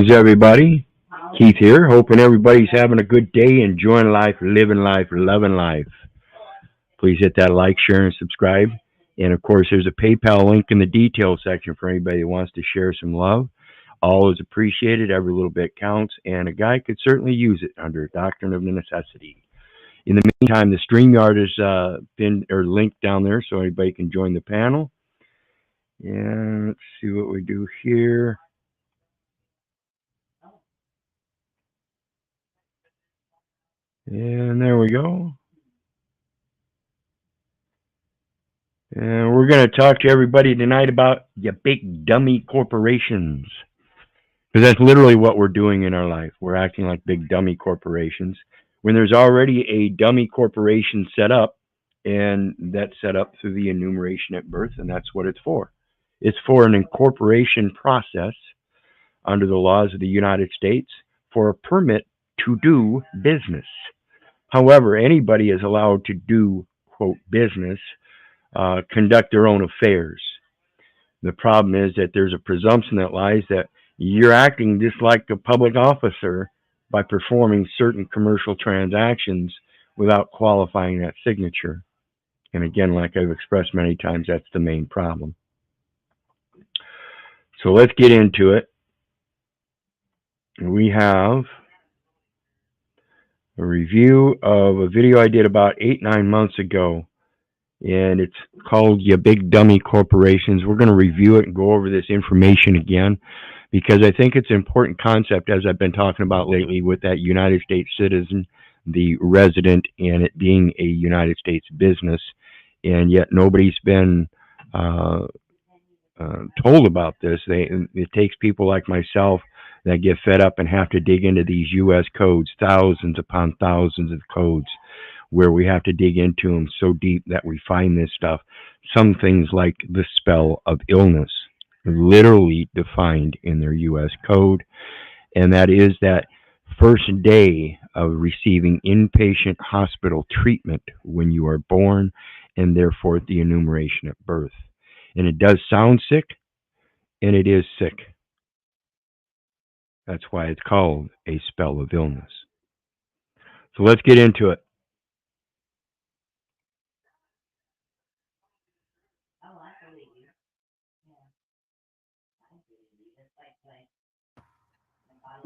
Greetings, everybody. Keith here. Hoping everybody's having a good day, enjoying life, living life, loving life. Please hit that like, share, and subscribe. And of course, there's a PayPal link in the details section for anybody who wants to share some love. All is appreciated. Every little bit counts, and a guy could certainly use it under Doctrine of Necessity. In the meantime, the StreamYard is pinned or linked down there, so anybody can join the panel. And let's see what we do here. And there we go. And we're going to talk to everybody tonight about your big dummy corporations. Because that's literally what we're doing in our life. We're acting like big dummy corporations when there's already a dummy corporation set up, and that's set up through the enumeration at birth, and that's what it's for. It's for an incorporation process under the laws of the United States for a permit to do business. However, anybody is allowed to do, quote, business, conduct their own affairs. The problem is that there's a presumption that lies that you're acting just like a public officer by performing certain commercial transactions without qualifying that signature. And again, like I've expressed many times, that's the main problem. So let's get into it. We have a review of a video I did about 8-9 months ago, and it's called "You Big Dummy Corporations." We're going to review it and go over this information again because I think it's an important concept, as I've been talking about lately, with that United States citizen, the resident, and it being a United States business, and yet nobody's been told about this. It takes people like myself that get fed up and have to dig into these U.S. codes, thousands upon thousands of codes, where we have to dig into them so deep that we find this stuff. Some things like the spell of illness, literally defined in their U.S. code, and that is that first day of receiving inpatient hospital treatment when you are born, and therefore the enumeration at birth. And it does sound sick, and it is sick. That's why it's called a spell of illness. So let's get into it.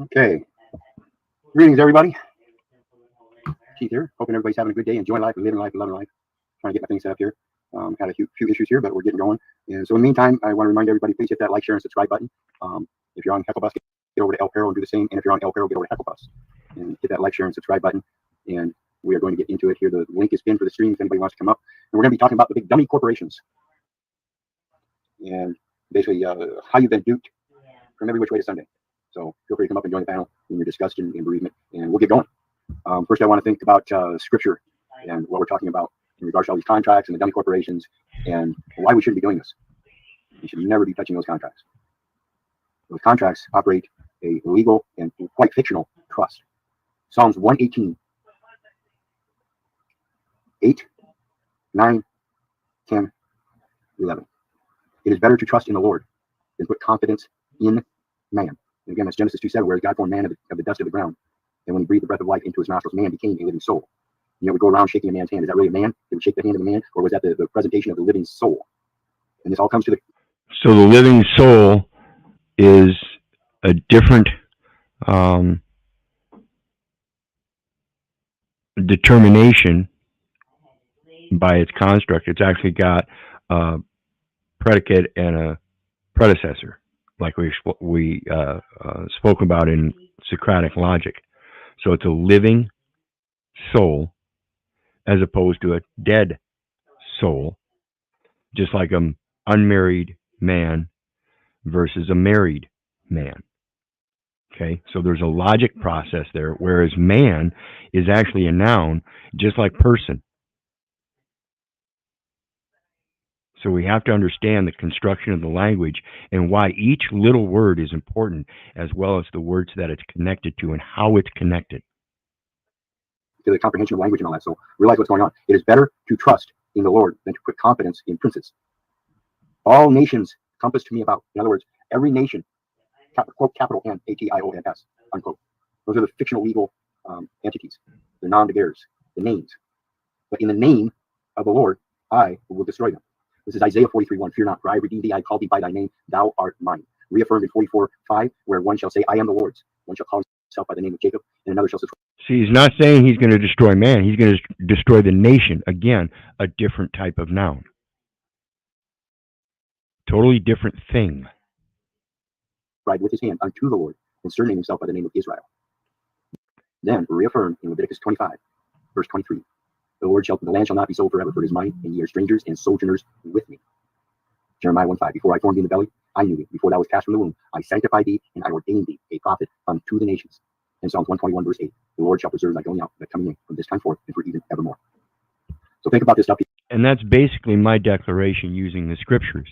Okay. Greetings, everybody. Keith here. Hoping everybody's having a good day, enjoying life, living life, loving life. Trying to get my things set up here. Had a few issues here, but we're getting going. And so in the meantime, I want to remind everybody, please hit that like, share, and subscribe button. If you're on Heckle-Bus, get over to El Perro and do the same. And if you're on El Perro, get over to Heckle-Bus and hit that like, share, and subscribe button. And we are going to get into it here. The link is pinned for the stream if anybody wants to come up. And we're going to be talking about the big dummy corporations. And basically how you've been duped from every which way to Sunday. So feel free to come up and join the panel in your disgust and bereavement. And we'll get going. First, I want to think about scripture and what we're talking about in regards to all these contracts and the dummy corporations and why we shouldn't be doing this. We should never be touching those contracts. Those contracts operate a legal and quite fictional trust. Psalms 118, 8, 9, 10, 11. It is better to trust in the Lord than put confidence in man. And again, that's Genesis 2:7, where God formed man of the dust of the ground. And when he breathed the breath of life into his nostrils, man became a living soul. And yet we go around shaking a man's hand. Is that really a man? Did we shake the hand of a man? Or was that the presentation of the living soul? And this all comes to the... So the living soul is a different determination by its construct. It's actually got a predicate and a predecessor, like we spoke about in Socratic logic. So it's a living soul as opposed to a dead soul, just like an unmarried man versus a married man. Okay, so there's a logic process there, whereas man is actually a noun, just like person. So we have to understand the construction of the language and why each little word is important, as well as the words that it's connected to and how it's connected. To the comprehension of language and all that. So realize what's going on. It is better to trust in the Lord than to put confidence in princes. All nations compass to me about. In other words, every nation quote, capital N, A-T-I-O-N-S, unquote. Those are the fictional legal entities. They're non de guerres, the names. But in the name of the Lord, I will destroy them. This is Isaiah 43:1. Fear not, for I redeemed thee, I called thee by thy name, thou art mine. Reaffirmed in 44:5, where one shall say, I am the Lord's. One shall call himself by the name of Jacob, and another shall say. See, he's not saying he's going to destroy man. He's going to destroy the nation. Again, a different type of noun. Totally different thing. Right with his hand unto the Lord, and surnamed himself by the name of Israel. Then reaffirmed in Leviticus 25, verse 23. The land shall not be sold forever, for it is mine, and ye are strangers and sojourners with me. Jeremiah 1:5. Before I formed thee in the belly, I knew thee. Before thou wast cast from the womb, I sanctified thee, and I ordained thee a prophet unto the nations. In Psalms 121, verse 8. The Lord shall preserve thy going out, thy coming in, from this time forth, and for even evermore. So think about this stuff. And that's basically my declaration using the scriptures.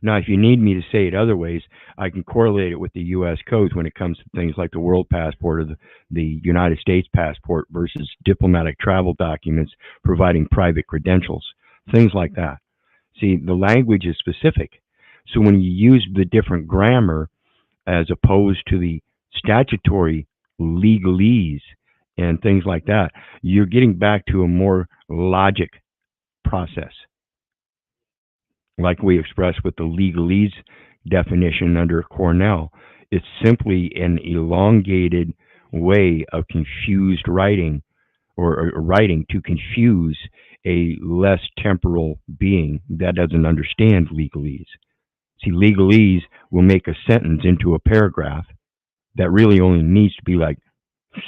Now, if you need me to say it other ways, I can correlate it with the U.S. codes when it comes to things like the world passport or the United States passport versus diplomatic travel documents providing private credentials, things like that. See, the language is specific. So when you use the different grammar as opposed to the statutory legalese and things like that, you're getting back to a more logic process. Like we expressed with the legalese definition under Cornell, it's simply an elongated way of confused writing or writing to confuse a less temporal being that doesn't understand legalese. See, legalese will make a sentence into a paragraph that really only needs to be like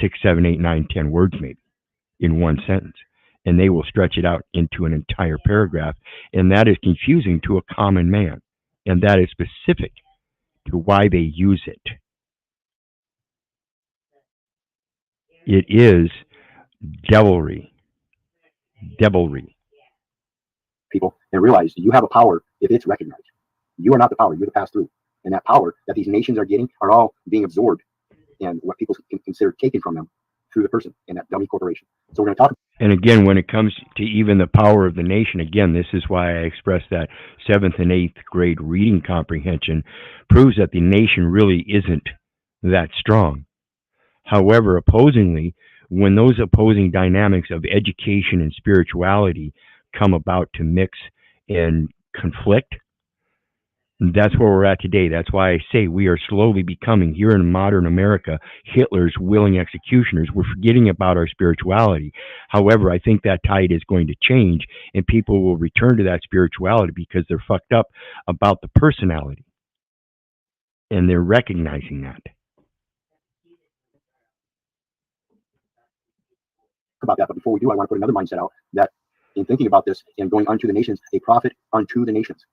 6, 7, 8, 9, 10 words maybe in one sentence. And they will stretch it out into an entire paragraph. And that is confusing to a common man. And that is specific to why they use it. It is devilry. People, and realize you have a power if it's recognized. You are not the power, you're the pass-through. And that power that these nations are getting are all being absorbed and what people can consider taken from them through the person in that dummy corporation. So we're going to talk. And again, when it comes to even the power of the nation, again, this is why I expressed that 7th and 8th grade reading comprehension proves that the nation really isn't that strong. However, opposingly, when those opposing dynamics of education and spirituality come about to mix and conflict, that's where we're at today. That's why I say we are slowly becoming, here in modern America, Hitler's willing executioners. We're forgetting about our spirituality. However, I think that tide is going to change, and people will return to that spirituality because they're fucked up about the personality. And they're recognizing that. About that, but before we do, I want to put another mindset out that in thinking about this and going unto the nations, a prophet unto the nations.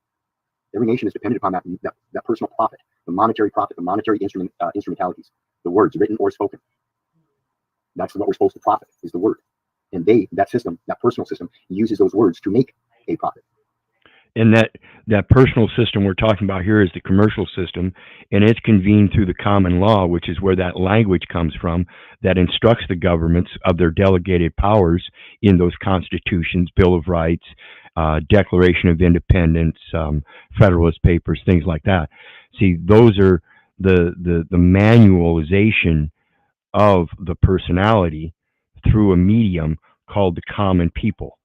Every nation is dependent upon that personal profit, the monetary profit, the monetary instrumentalities, the words written or spoken. That's what we're supposed to profit, is the word. And that system, that personal system, uses those words to make a profit. And that personal system we're talking about here is the commercial system, and it's convened through the common law, which is where that language comes from, that instructs the governments of their delegated powers in those constitutions, Bill of Rights, Declaration of Independence, Federalist Papers, things like that. See, those are the manualization of the personality through a medium called the common people.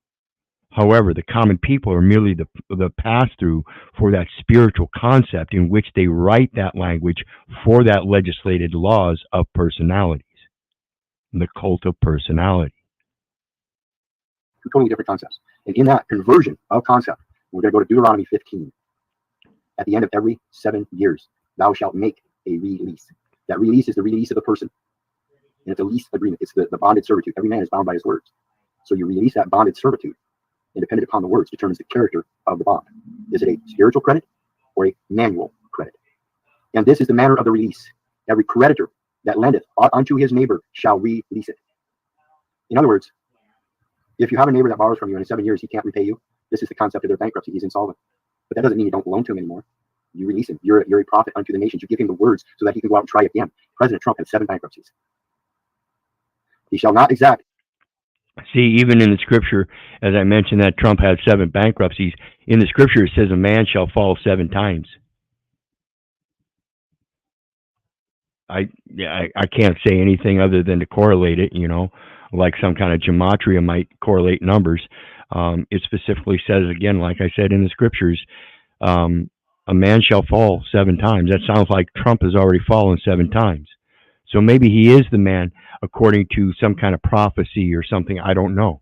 However, the common people are merely the pass-through for that spiritual concept in which they write that language for that legislated laws of personalities, the cult of personality. Two totally different concepts. And in that conversion of concept, we're going to go to Deuteronomy 15. At the end of every 7 years, thou shalt make a release. That release is the release of the person. And it's a lease agreement. It's the bonded servitude. Every man is bound by his words. So you release that bonded servitude, and dependent upon the words determines the character of the bond. Is it a spiritual credit or a manual credit? And this is the manner of the release. Every creditor that lendeth unto his neighbor shall release it. In other words, if you have a neighbor that borrows from you and in 7 years he can't repay you, this is the concept of their bankruptcy. He's insolvent. But that doesn't mean you don't loan to him anymore. You release him. You're a prophet unto the nations. You give him the words so that he can go out and try again. President Trump had 7 bankruptcies. He shall not exact. See, even in the scripture, as I mentioned, that Trump had 7 bankruptcies. In the scripture, it says a man shall fall 7 times. I can't say anything other than to correlate it, like some kind of gematria might correlate numbers. It specifically says, again, like I said in the scriptures, um, a man shall fall 7 times. That sounds like Trump has already fallen 7 times. So maybe he is the man according to some kind of prophecy or something. I don't know.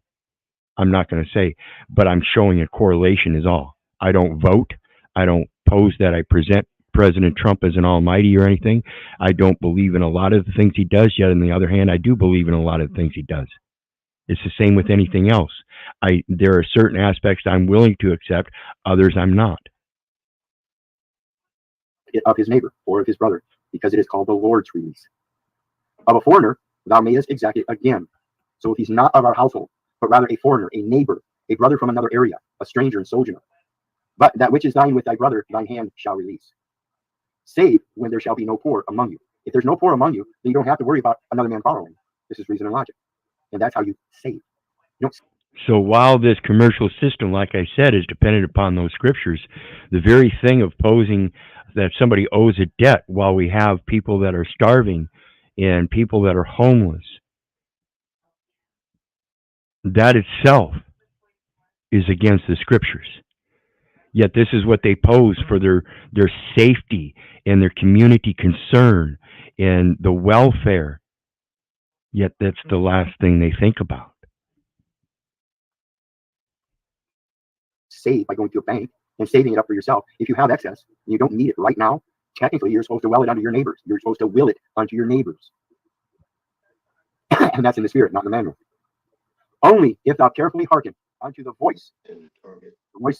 I'm not going to say, but I'm showing a correlation is all. I don't vote. I don't pose that I present President Trump as an almighty or anything. I don't believe in a lot of the things he does, yet on the other hand, I do believe in a lot of the things he does. It's the same with anything else. There are certain aspects I'm willing to accept, others I'm not. Of his neighbor or of his brother, because it is called the Lord's release. Of a foreigner, thou mayest exact it again. So if he's not of our household, but rather a foreigner, a neighbor, a brother from another area, a stranger and sojourner, but that which is thine with thy brother, thine hand shall release. Save when there shall be no poor among you. If there's no poor among you, then you don't have to worry about another man borrowing. This is reason and logic. And that's how you save. So while this commercial system, like I said, is dependent upon those scriptures, the very thing of posing that somebody owes a debt while we have people that are starving and people that are homeless, that itself is against the scriptures. Yet this is what they pose for their safety and their community concern and the welfare. Yet that's the last thing they think about. Save by going to a bank and saving it up for yourself. If you have excess and you don't need it right now, technically you're supposed to will it unto your neighbors. You're supposed to will it unto your neighbors. And that's in the spirit, not in the manual. Only if thou carefully hearken unto the voice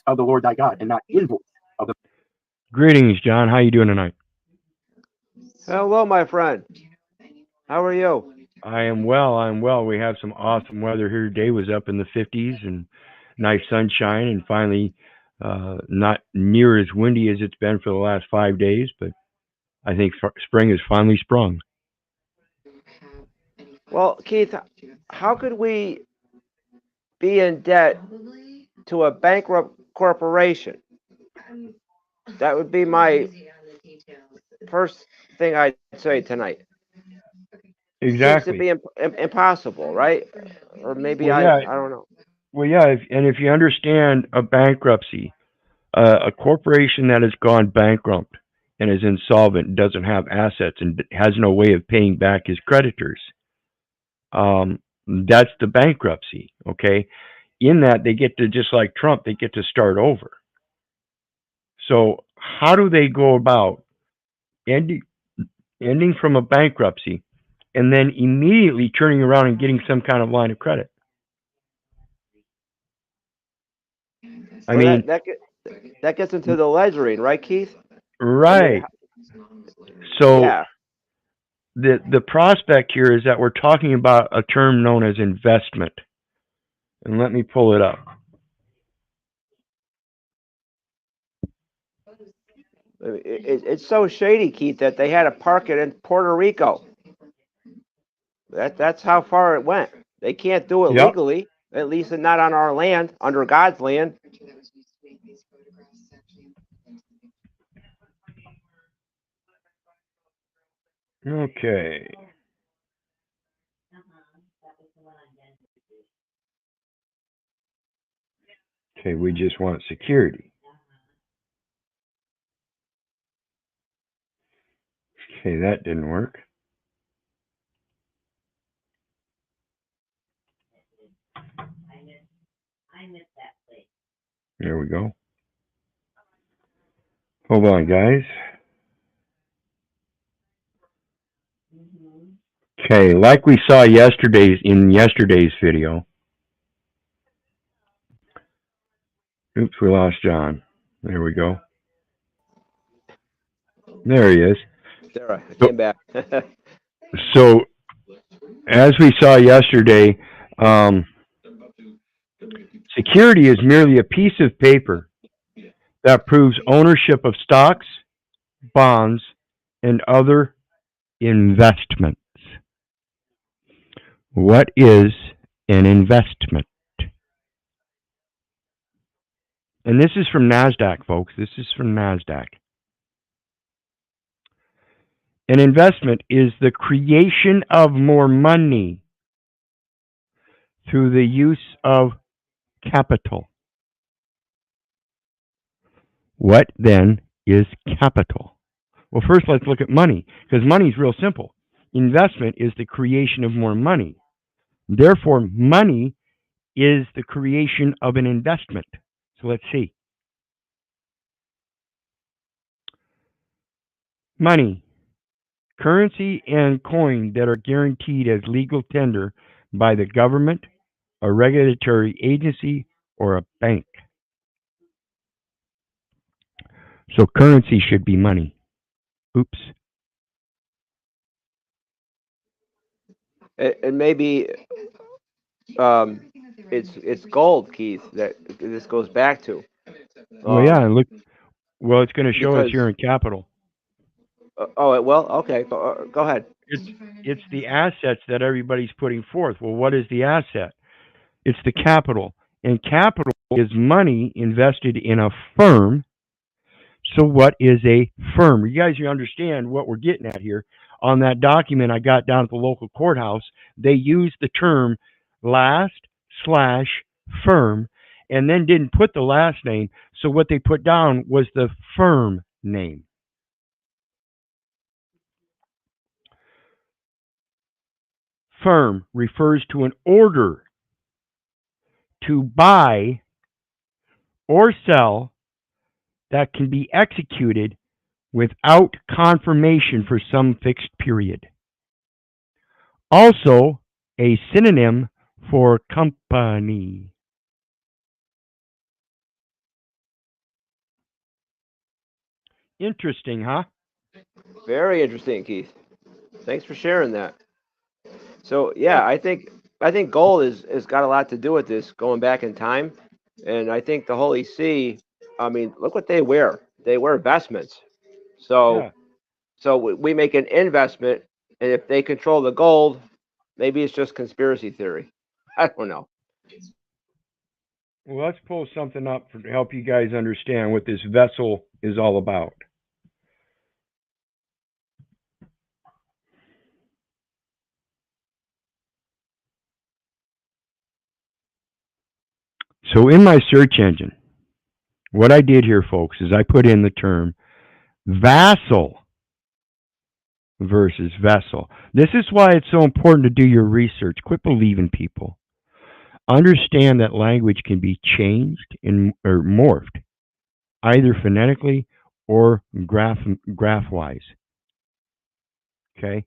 of the Lord thy God, and not in voice of the. Greetings, John. How you doing tonight? Hello, my friend. How are you? I am well. I'm well. We have some awesome weather here today. Was up in the 50s and nice sunshine, and finally not near as windy as it's been for the last 5 days. But I think spring has finally sprung. Well, Keith, how could we be in debt to a bankrupt corporation? That would be my first thing I'd say tonight. Seems to Exactly. be impossible, right? Or maybe Well, yeah. I don't know. Well, yeah. If you understand a bankruptcy, a corporation that has gone bankrupt and is insolvent, doesn't have assets, and has no way of paying back his creditors, that's the bankruptcy. Okay. In that, they get to, just like Trump, they get to start over. So how do they go about ending from a bankruptcy and then immediately turning around and getting some kind of line of credit? I Well, mean, that gets into the ledgering, right, Keith? right. I mean, So yeah. the prospect here is that we're talking about a term known as investment. And let me pull it up. It's so shady, Keith, that they had to park it in Puerto Rico. That's how far it went. They can't do it Yep. legally, at least not on our land, under God's land. Okay. Okay, we just want security. Okay, that didn't work. There we go. Hold on, guys. Okay, like we saw in yesterday's video. Oops, we lost John. There we go. There he is. There, I came back. So, as we saw yesterday, security is merely a piece of paper that proves ownership of stocks, bonds, and other investments. What is an investment? And this is from NASDAQ, folks. This is from NASDAQ. An investment is the creation of more money through the use of capital. What then is capital? Well, first let's look at money, because money is real simple. Investment is the creation of more money. Therefore, money is the creation of an investment. So let's see. Money, currency and coin that are guaranteed as legal tender by the government, a regulatory agency, or a bank. So currency should be money. Oops. And maybe it's gold, Keith, that this goes back to. Well, yeah, and look. Well, it's going to show us Because here in capital. okay, go ahead. It's the assets that everybody's putting forth. Well, what is the asset? It's the capital, and capital is money invested in a firm. So, what is a firm? You guys, you understand what we're getting at here. On that document I got down at the local courthouse, they used the term last slash firm and then didn't put the last name. So, what they put down was the firm name. Firm refers to an order to buy or sell that can be executed without confirmation for some fixed period. Also, a synonym for company. Interesting, huh? Very interesting, Keith. Thanks for sharing that. So yeah, I think gold is got a lot to do with this going back in time, and I think the Holy See. I mean, look what they wear. They wear vestments. So Yeah. so we make an investment, and if they control the gold, maybe it's just conspiracy theory. I don't know. Well, let's pull something up to help you guys understand what this vessel is all about. So, in my search engine, what I did here, folks, is I put in the term vassal versus vessel. This is why it's so important to do your research. Quit believing people. Understand that language can be changed or morphed, either phonetically or graph-wise. Okay?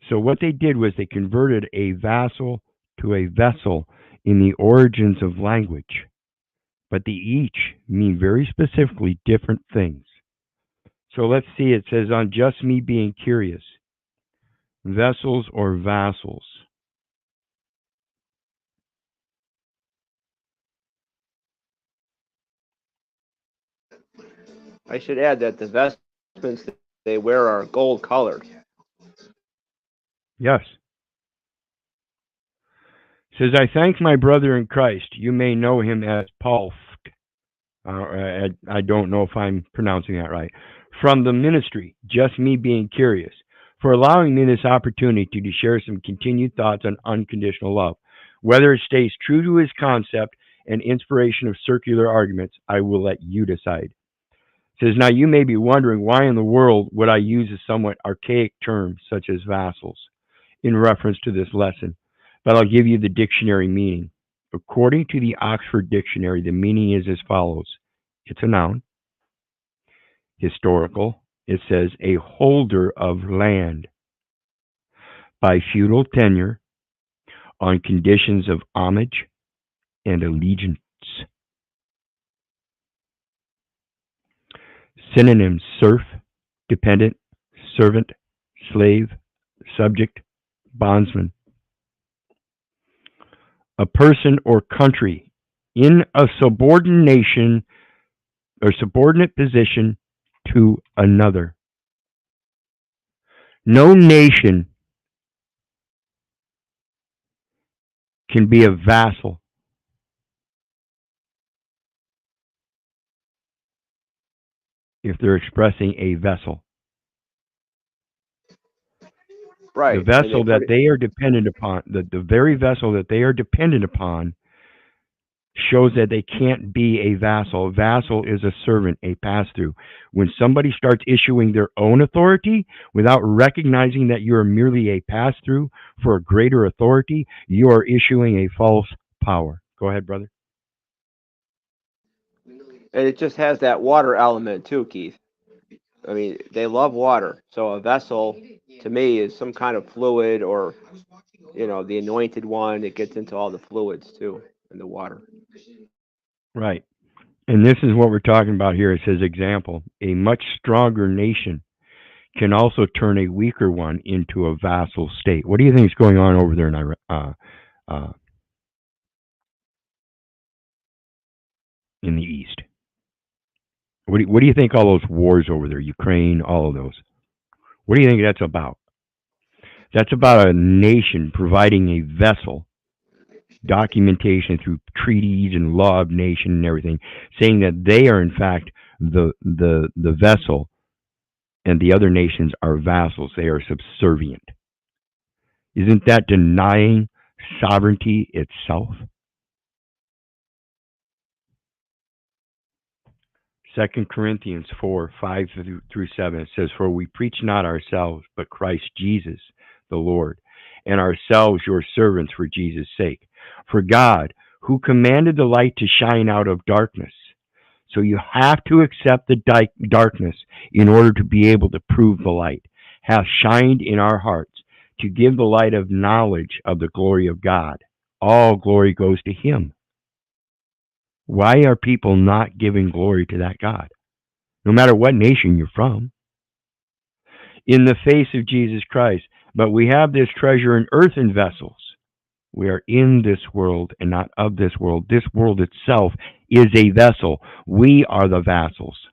So what they did was they converted a vassal to a vessel in the origins of language, but they each mean very specifically different things. So let's see, it says on just me being curious, vessels or vassals. I should add that the vestments they wear are gold colored. Yes. It says, I thank my brother in Christ. You may know him as Paul. I don't know if I'm pronouncing that right. From the ministry, just me being curious, for allowing me this opportunity to share some continued thoughts on unconditional love. Whether it stays true to his concept and inspiration of circular arguments, I will let you decide. It says, now you may be wondering why in the world would I use a somewhat archaic term such as vassals in reference to this lesson, but I'll give you the dictionary meaning. According to the Oxford Dictionary, the meaning is as follows. It's a noun. Historical. It says a holder of land by feudal tenure on conditions of homage and allegiance. Synonyms: serf, dependent, servant, slave, subject, bondsman. A person or country in a subordination or subordinate position to another. No nation can be a vassal if they're expressing a vessel. Right. The And they vessel put that it, they are dependent upon, the very vessel that they are dependent upon, shows that they can't be a vassal. A vassal is a servant, a pass-through. When somebody starts issuing their own authority without recognizing that you are merely a pass-through for a greater authority, you are issuing a false power. Go ahead, brother. and it just has that water element too, Keith. I mean, they love water. So a vessel, to me, is some kind of fluid, or the anointed one. It gets into all the fluids too, in the water. Right. And this is what we're talking about here. It says, example, a much stronger nation can also turn a weaker one into a vassal state. What do you think is going on over there in in the East? What do you think all those wars over there, Ukraine, all of those? What do you think that's about? That's about a nation providing a vessel, documentation through treaties and law of nation and everything, saying that they are in fact the vessel, and the other nations are vassals. They are subservient. Isn't that denying sovereignty itself? 2 Corinthians 4:5 through 7, it says, "For we preach not ourselves, but Christ Jesus, the Lord, and ourselves your servants for Jesus' sake. For God, who commanded the light to shine out of darkness." So you have to accept the darkness in order to be able to prove the light, "hath shined in our hearts to give the light of knowledge of the glory of God." All glory goes to Him. Why are people not giving glory to that God? No matter what nation you're from, in the face of Jesus Christ. But we have this treasure in earthen vessels. We are in this world and not of this world. This world itself is a vessel. We are the vassals.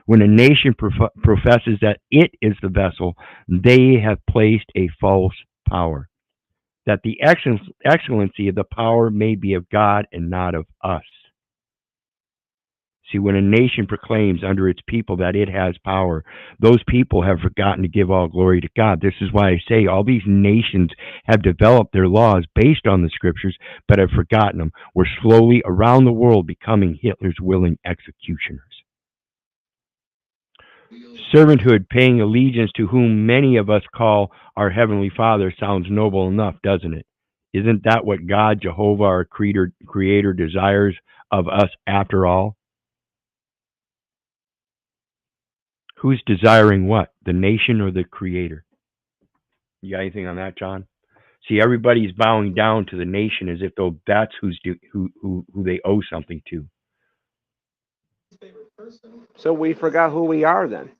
When a nation professes that it is the vessel, they have placed a false power, that the excellency of the power may be of God and not of us. See, when a nation proclaims under its people that it has power, those people have forgotten to give all glory to God. This is why I say all these nations have developed their laws based on the scriptures, but have forgotten them. We're slowly around the world becoming Hitler's willing executioners. Servanthood, paying allegiance to whom many of us call our Heavenly Father, sounds noble enough, doesn't it? Isn't that what God, Jehovah, our Creator, desires of us after all? Who's desiring what? The nation or the Creator? You got anything on that, John? See, everybody's bowing down to the nation as if though that's who they owe something to. So we forgot who we are then.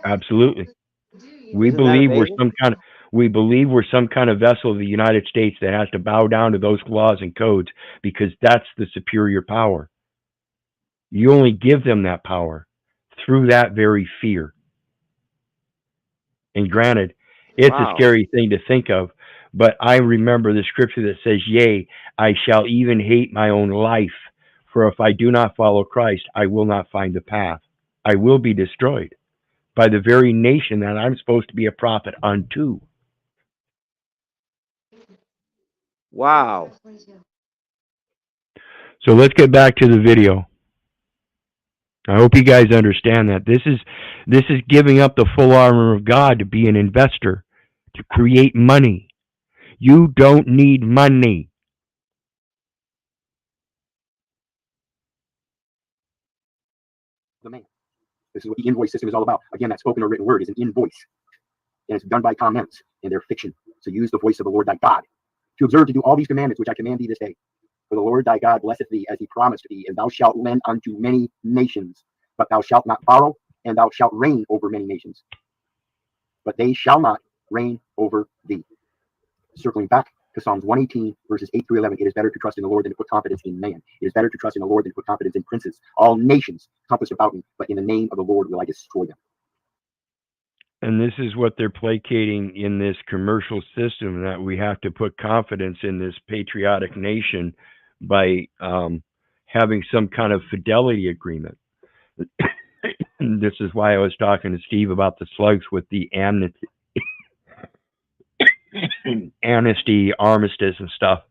Absolutely. We Isn't that believe we're amazing? some kind of vessel of the United States that has to bow down to those laws and codes because that's the superior power. You only give them that power through that very fear. And granted, it's a Wow. scary thing to think of, but I remember the scripture that says, "Yea, I shall even hate my own life, for if I do not follow Christ, I will not find the path. I will be destroyed by the very nation that I'm supposed to be a prophet unto." Wow. So let's get back to the video. I hope you guys understand that this is giving up the full armor of God to be an investor, to create money. You don't need money. The man. This is what the invoice system is all about. Again, that spoken or written word is an invoice, and it's done by comments, and they're fiction. So use the voice of the Lord thy God to observe to do all these commandments which I command thee this day. For the Lord thy God blesseth thee as he promised thee, and thou shalt lend unto many nations, but thou shalt not borrow, and thou shalt reign over many nations, but they shall not reign over thee. Circling back to Psalms 118, verses 8 through 11, it is better to trust in the Lord than to put confidence in man. It is better to trust in the Lord than to put confidence in princes. All nations compass about me, but in the name of the Lord will I destroy them. And this is what they're placating in this commercial system, that we have to put confidence in this patriotic nation by having some kind of fidelity agreement. This is why I was talking to Steve about the slugs with the amnesty, armistice, and stuff.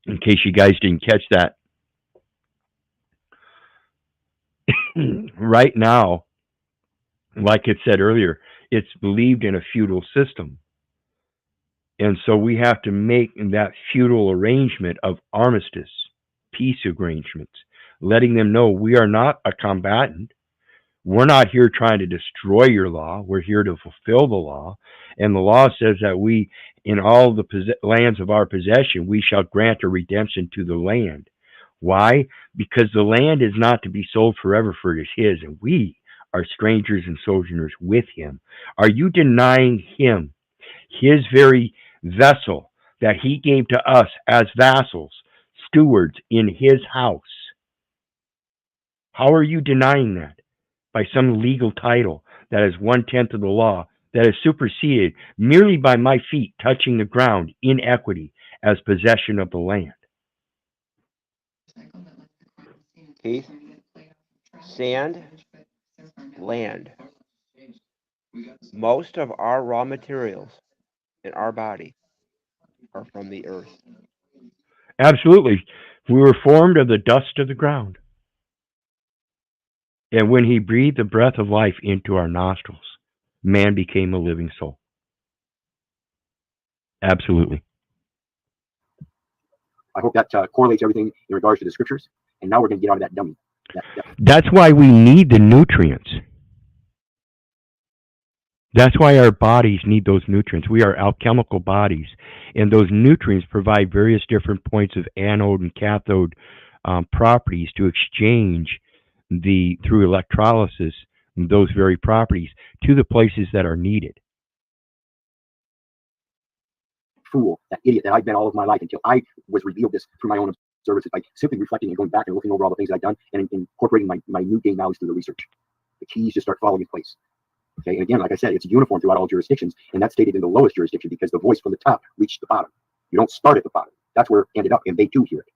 In case you guys didn't catch that, right now, like it said earlier, it's believed in a feudal system. And so we have to make that feudal arrangement of armistice, peace arrangements, letting them know we are not a combatant. We're not here trying to destroy your law. We're here to fulfill the law. And the law says that we, in all the lands of our possession, we shall grant a redemption to the land. Why? Because the land is not to be sold forever, for it is his, and we are strangers and sojourners with him. Are you denying him, his very vessel that he gave to us as vassals, stewards in his house? How are you denying that? By some legal title that is 1/10 of the law, that is superseded merely by my feet touching the ground in equity as possession of the land. Keith? Sand, land. Most of our raw materials in our body are from the earth. Absolutely. We were formed of the dust of the ground. And when he breathed the breath of life into our nostrils, man became a living soul. Absolutely. I hope that correlates everything in regards to the scriptures. And now we're going to get out of that dummy. That's why we need the nutrients. That's why our bodies need those nutrients. We are alchemical bodies, and those nutrients provide various different points of anode and cathode properties to exchange through electrolysis those very properties to the places that are needed. Fool, that idiot that I've been all of my life until I was revealed this through my own observances by simply reflecting and going back and looking over all the things that I've done and incorporating my new gain knowledge through the research. The keys just start falling in place. Okay, and again, like I said, it's uniform throughout all jurisdictions, and that's stated in the lowest jurisdiction because the voice from the top reached the bottom. You don't start at the bottom. That's where it ended up, and they too hear it.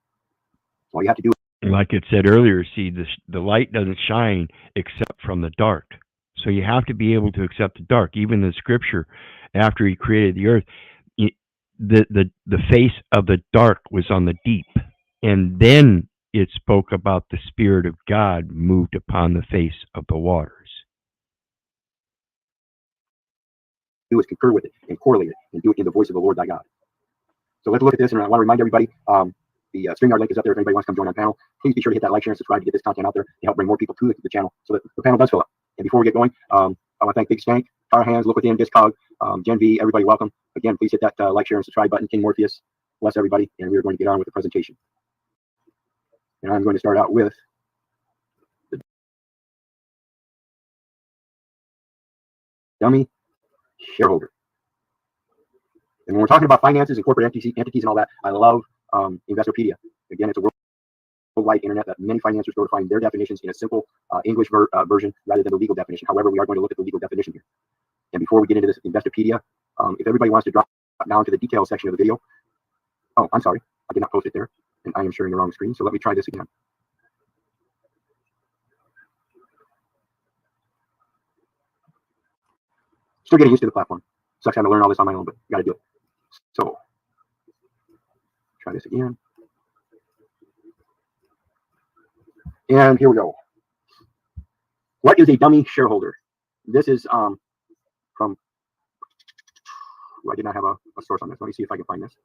So all you have to do. Like it said earlier, see, the light doesn't shine except from the dark. So you have to be able to accept the dark. Even the scripture, after he created the earth, the face of the dark was on the deep, and then it spoke about the Spirit of God moved upon the face of the waters. Do is concur with it and correlate it and do it in the voice of the Lord thy God. So let's look at this, and I want to remind everybody, the StreamYard link is up there if anybody wants to come join our panel. Please be sure to hit that like, share, and subscribe to get this content out there to help bring more people to the channel so that the panel does fill up. And before we get going, I want to thank Big Spank, Our Hands, Look Within, P.I.G.S.C.U.N.T.S, Gen V, everybody welcome. Again, please hit that like, share, and subscribe button. King Morpheus, bless everybody, and we're going to get on with the presentation. And I'm going to start out with the dummy shareholder. And when we're talking about finances and corporate entities and all that, I love Investopedia. Again, it's a worldwide internet that many financiers go to find their definitions in a simple English version rather than the legal definition. However, we are going to look at the legal definition here. And before we get into this Investopedia, if everybody wants to drop down to the details section of the video. Oh, I'm sorry. I did not post it there. And I am sharing the wrong screen. So let me try this again. Still getting used to the platform. Sucks having to learn all this on my own, but got to do it. So, try this again. And here we go. What is a dummy shareholder? This is from, I did not have a source on this. Let me see if I can find this.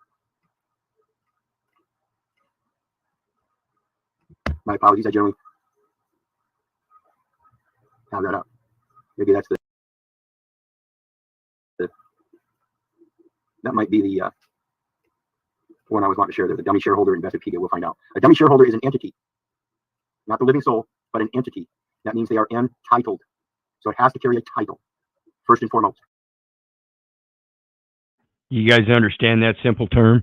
My apologies, I generally have that up. Maybe that's that might be the one I was wanting to share there, the dummy shareholder Investopedia. We'll find out. A dummy shareholder is an entity, not the living soul, but an entity. That means they are entitled. So it has to carry a title, first and foremost. You guys understand that simple term?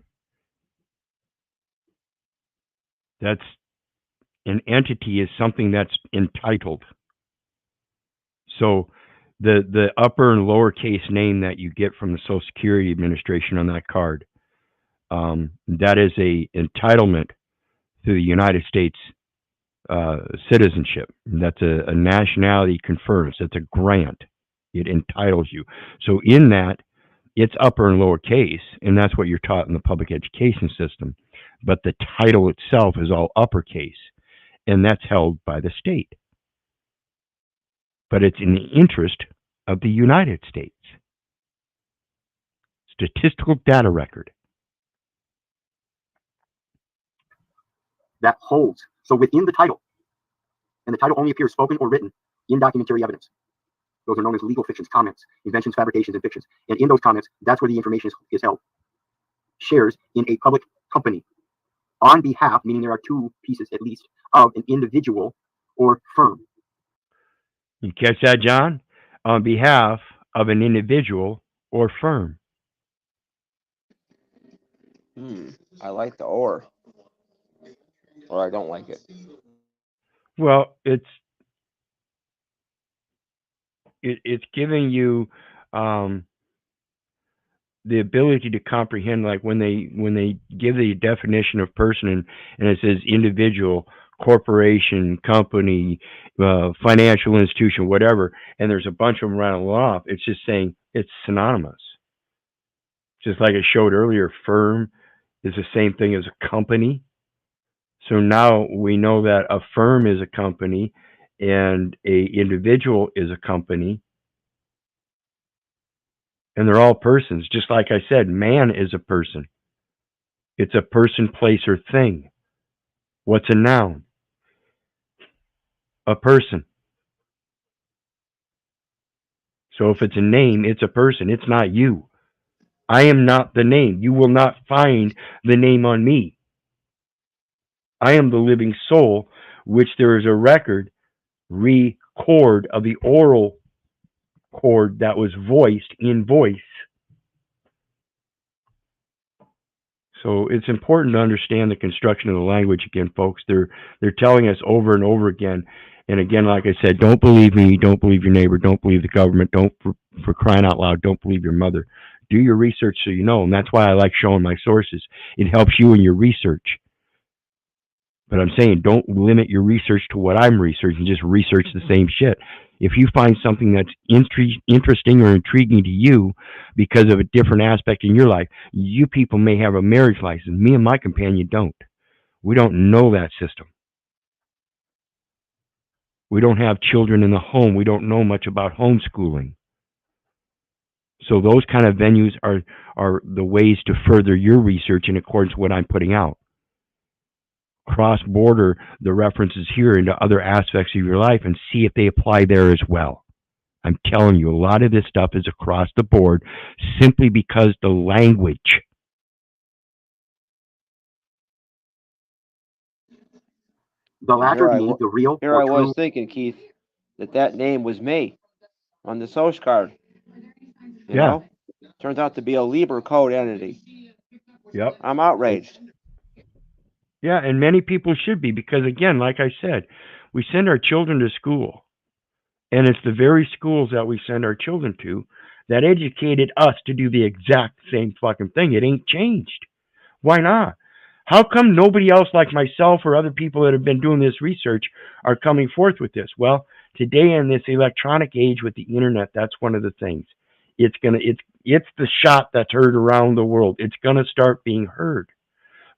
That's an entity is something that's entitled. So the upper and lowercase name that you get from the Social Security Administration on that card, that is a entitlement to the United States citizenship. That's a nationality confers. That's a grant. It entitles you. So in that, It's upper and lower case, and that's what you're taught in the public education system. But the title itself is all uppercase, and that's held by the state. But it's in the interest of the United States. Statistical data record. That holds. So within the title, and the title only appears spoken or written in documentary evidence. Those are known as legal fictions, comments, inventions, fabrications, and fictions. And in those comments, that's where the information is held. Shares in a public company on behalf, meaning there are two pieces at least, of an individual or firm. You catch that, John? On behalf of an individual or firm. I like the or I don't like it. Well, it's giving you the ability to comprehend, like when they give the definition of person, and it says individual, corporation, company, financial institution, whatever, and there's a bunch of them rattling off. It's just saying it's synonymous. Just like I showed earlier, firm is the same thing as a company. So now we know that a firm is a company and a individual is a company. And they're all persons. Just like I said, man is a person. It's a person, place, or thing. What's a noun? A person. So if it's a name, it's a person. It's not you. I am not the name. You will not find the name on me. I am the living soul, which there is a record, record of the oral chord that was voiced in voice. So it's important to understand the construction of the language again, folks. They're telling us over and over again. And again, like I said, don't believe me, don't believe your neighbor, don't believe the government, don't, for crying out loud, don't believe your mother. Do your research so you know, and that's why I like showing my sources. It helps you in your research. But I'm saying don't limit your research to what I'm researching, just research the same shit. If you find something that's interesting or intriguing to you because of a different aspect in your life, you people may have a marriage license. Me and my companion don't. We don't know that system. We don't have children in the home. We don't know much about homeschooling. So those kind of venues are the ways to further your research in accordance with what I'm putting out. Cross-border the references here into other aspects of your life and see if they apply there as well. I'm telling you, a lot of this stuff is across the board simply because the language. The latter being the real. Here I was thinking, Keith, that name was me on the social card. You know? Turns out to be a Libra code entity. Yep. I'm outraged. Yeah, and many people should be, because again, like I said, we send our children to school, and it's the very schools that we send our children to that educated us to do the exact same fucking thing. It ain't changed. Why not? How come nobody else like myself or other people that have been doing this research are coming forth with this? Well, today in this electronic age with the internet, that's one of the things. It's the shot that's heard around the world. It's gonna start being heard.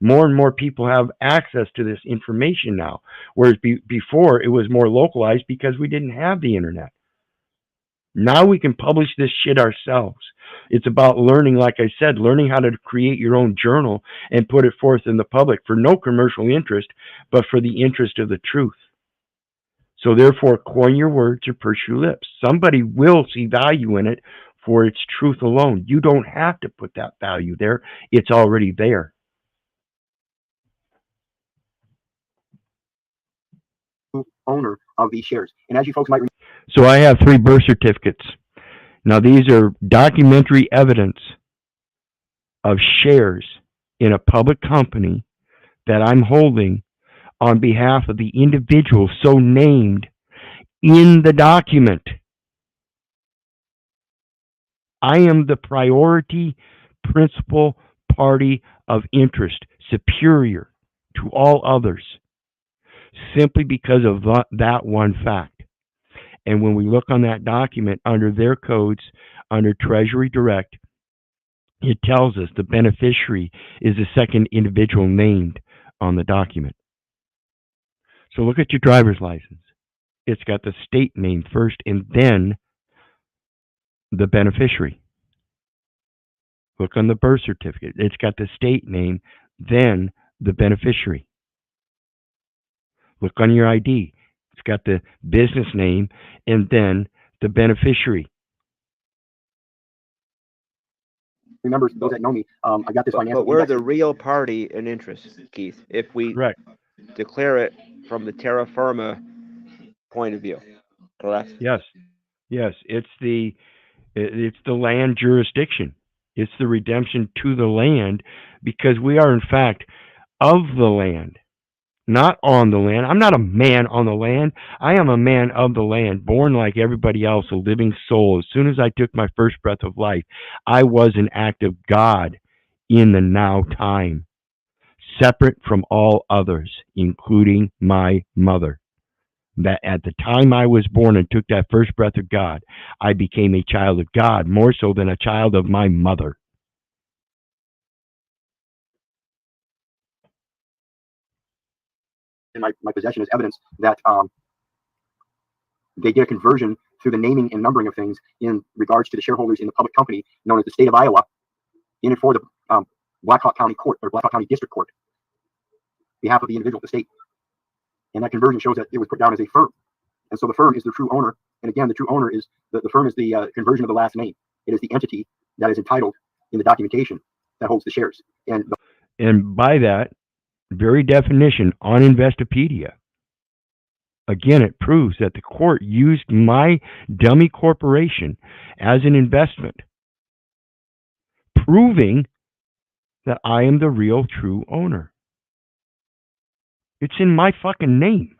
More and more people have access to this information now, whereas before it was more localized because we didn't have the internet. Now we can publish this shit ourselves. It's about learning, like I said, learning how to create your own journal and put it forth in the public for no commercial interest, but for the interest of the truth. So therefore, coin your words or purse your lips. Somebody will see value in it for its truth alone. You don't have to put that value there. It's already there. Owner of these shares. And as you folks might so I have 3 birth certificates. Now these are documentary evidence of shares in a public company that I'm holding on behalf of the individual so named in the document. I am the priority principal party of interest, superior to all others, simply because of that one fact. And when we look on that document under their codes, under Treasury Direct, It tells us the beneficiary is the second individual named on the document. So look at your driver's license. It's got the state name first and then the beneficiary. Look on the birth certificate. It's got the state name, then the beneficiary. Look on your ID. It's got the business name and then the beneficiary. Remember, those that know me, I got this financial. But we're the real party in interest, Keith, if we Correct. declare it from the terra firma point of view. Correct? Yes. Yes. It's the land jurisdiction. It's the redemption to the land because we are in fact of the land, not on the land. I'm not a man on the land. I am a man of the land, born like everybody else, a living soul. As soon as I took my first breath of life, I was an act of God in the now time, separate from all others, including my mother. That at the time I was born and took that first breath of God, I became a child of God, more so than a child of my mother. In my possession is evidence that they did a conversion through the naming and numbering of things in regards to the shareholders in the public company known as the state of Iowa, in and for the Blackhawk County Court or Blackhawk County District Court, on behalf of the individual, the state. And that conversion shows that it was put down as a firm. And so the firm is the true owner. And again, the true owner is the firm is the conversion of the last name. It is the entity that is entitled in the documentation that holds the shares. And by that very definition on Investopedia, again, it proves that the court used my dummy corporation as an investment, proving that I am the real true owner. It's in my fucking name.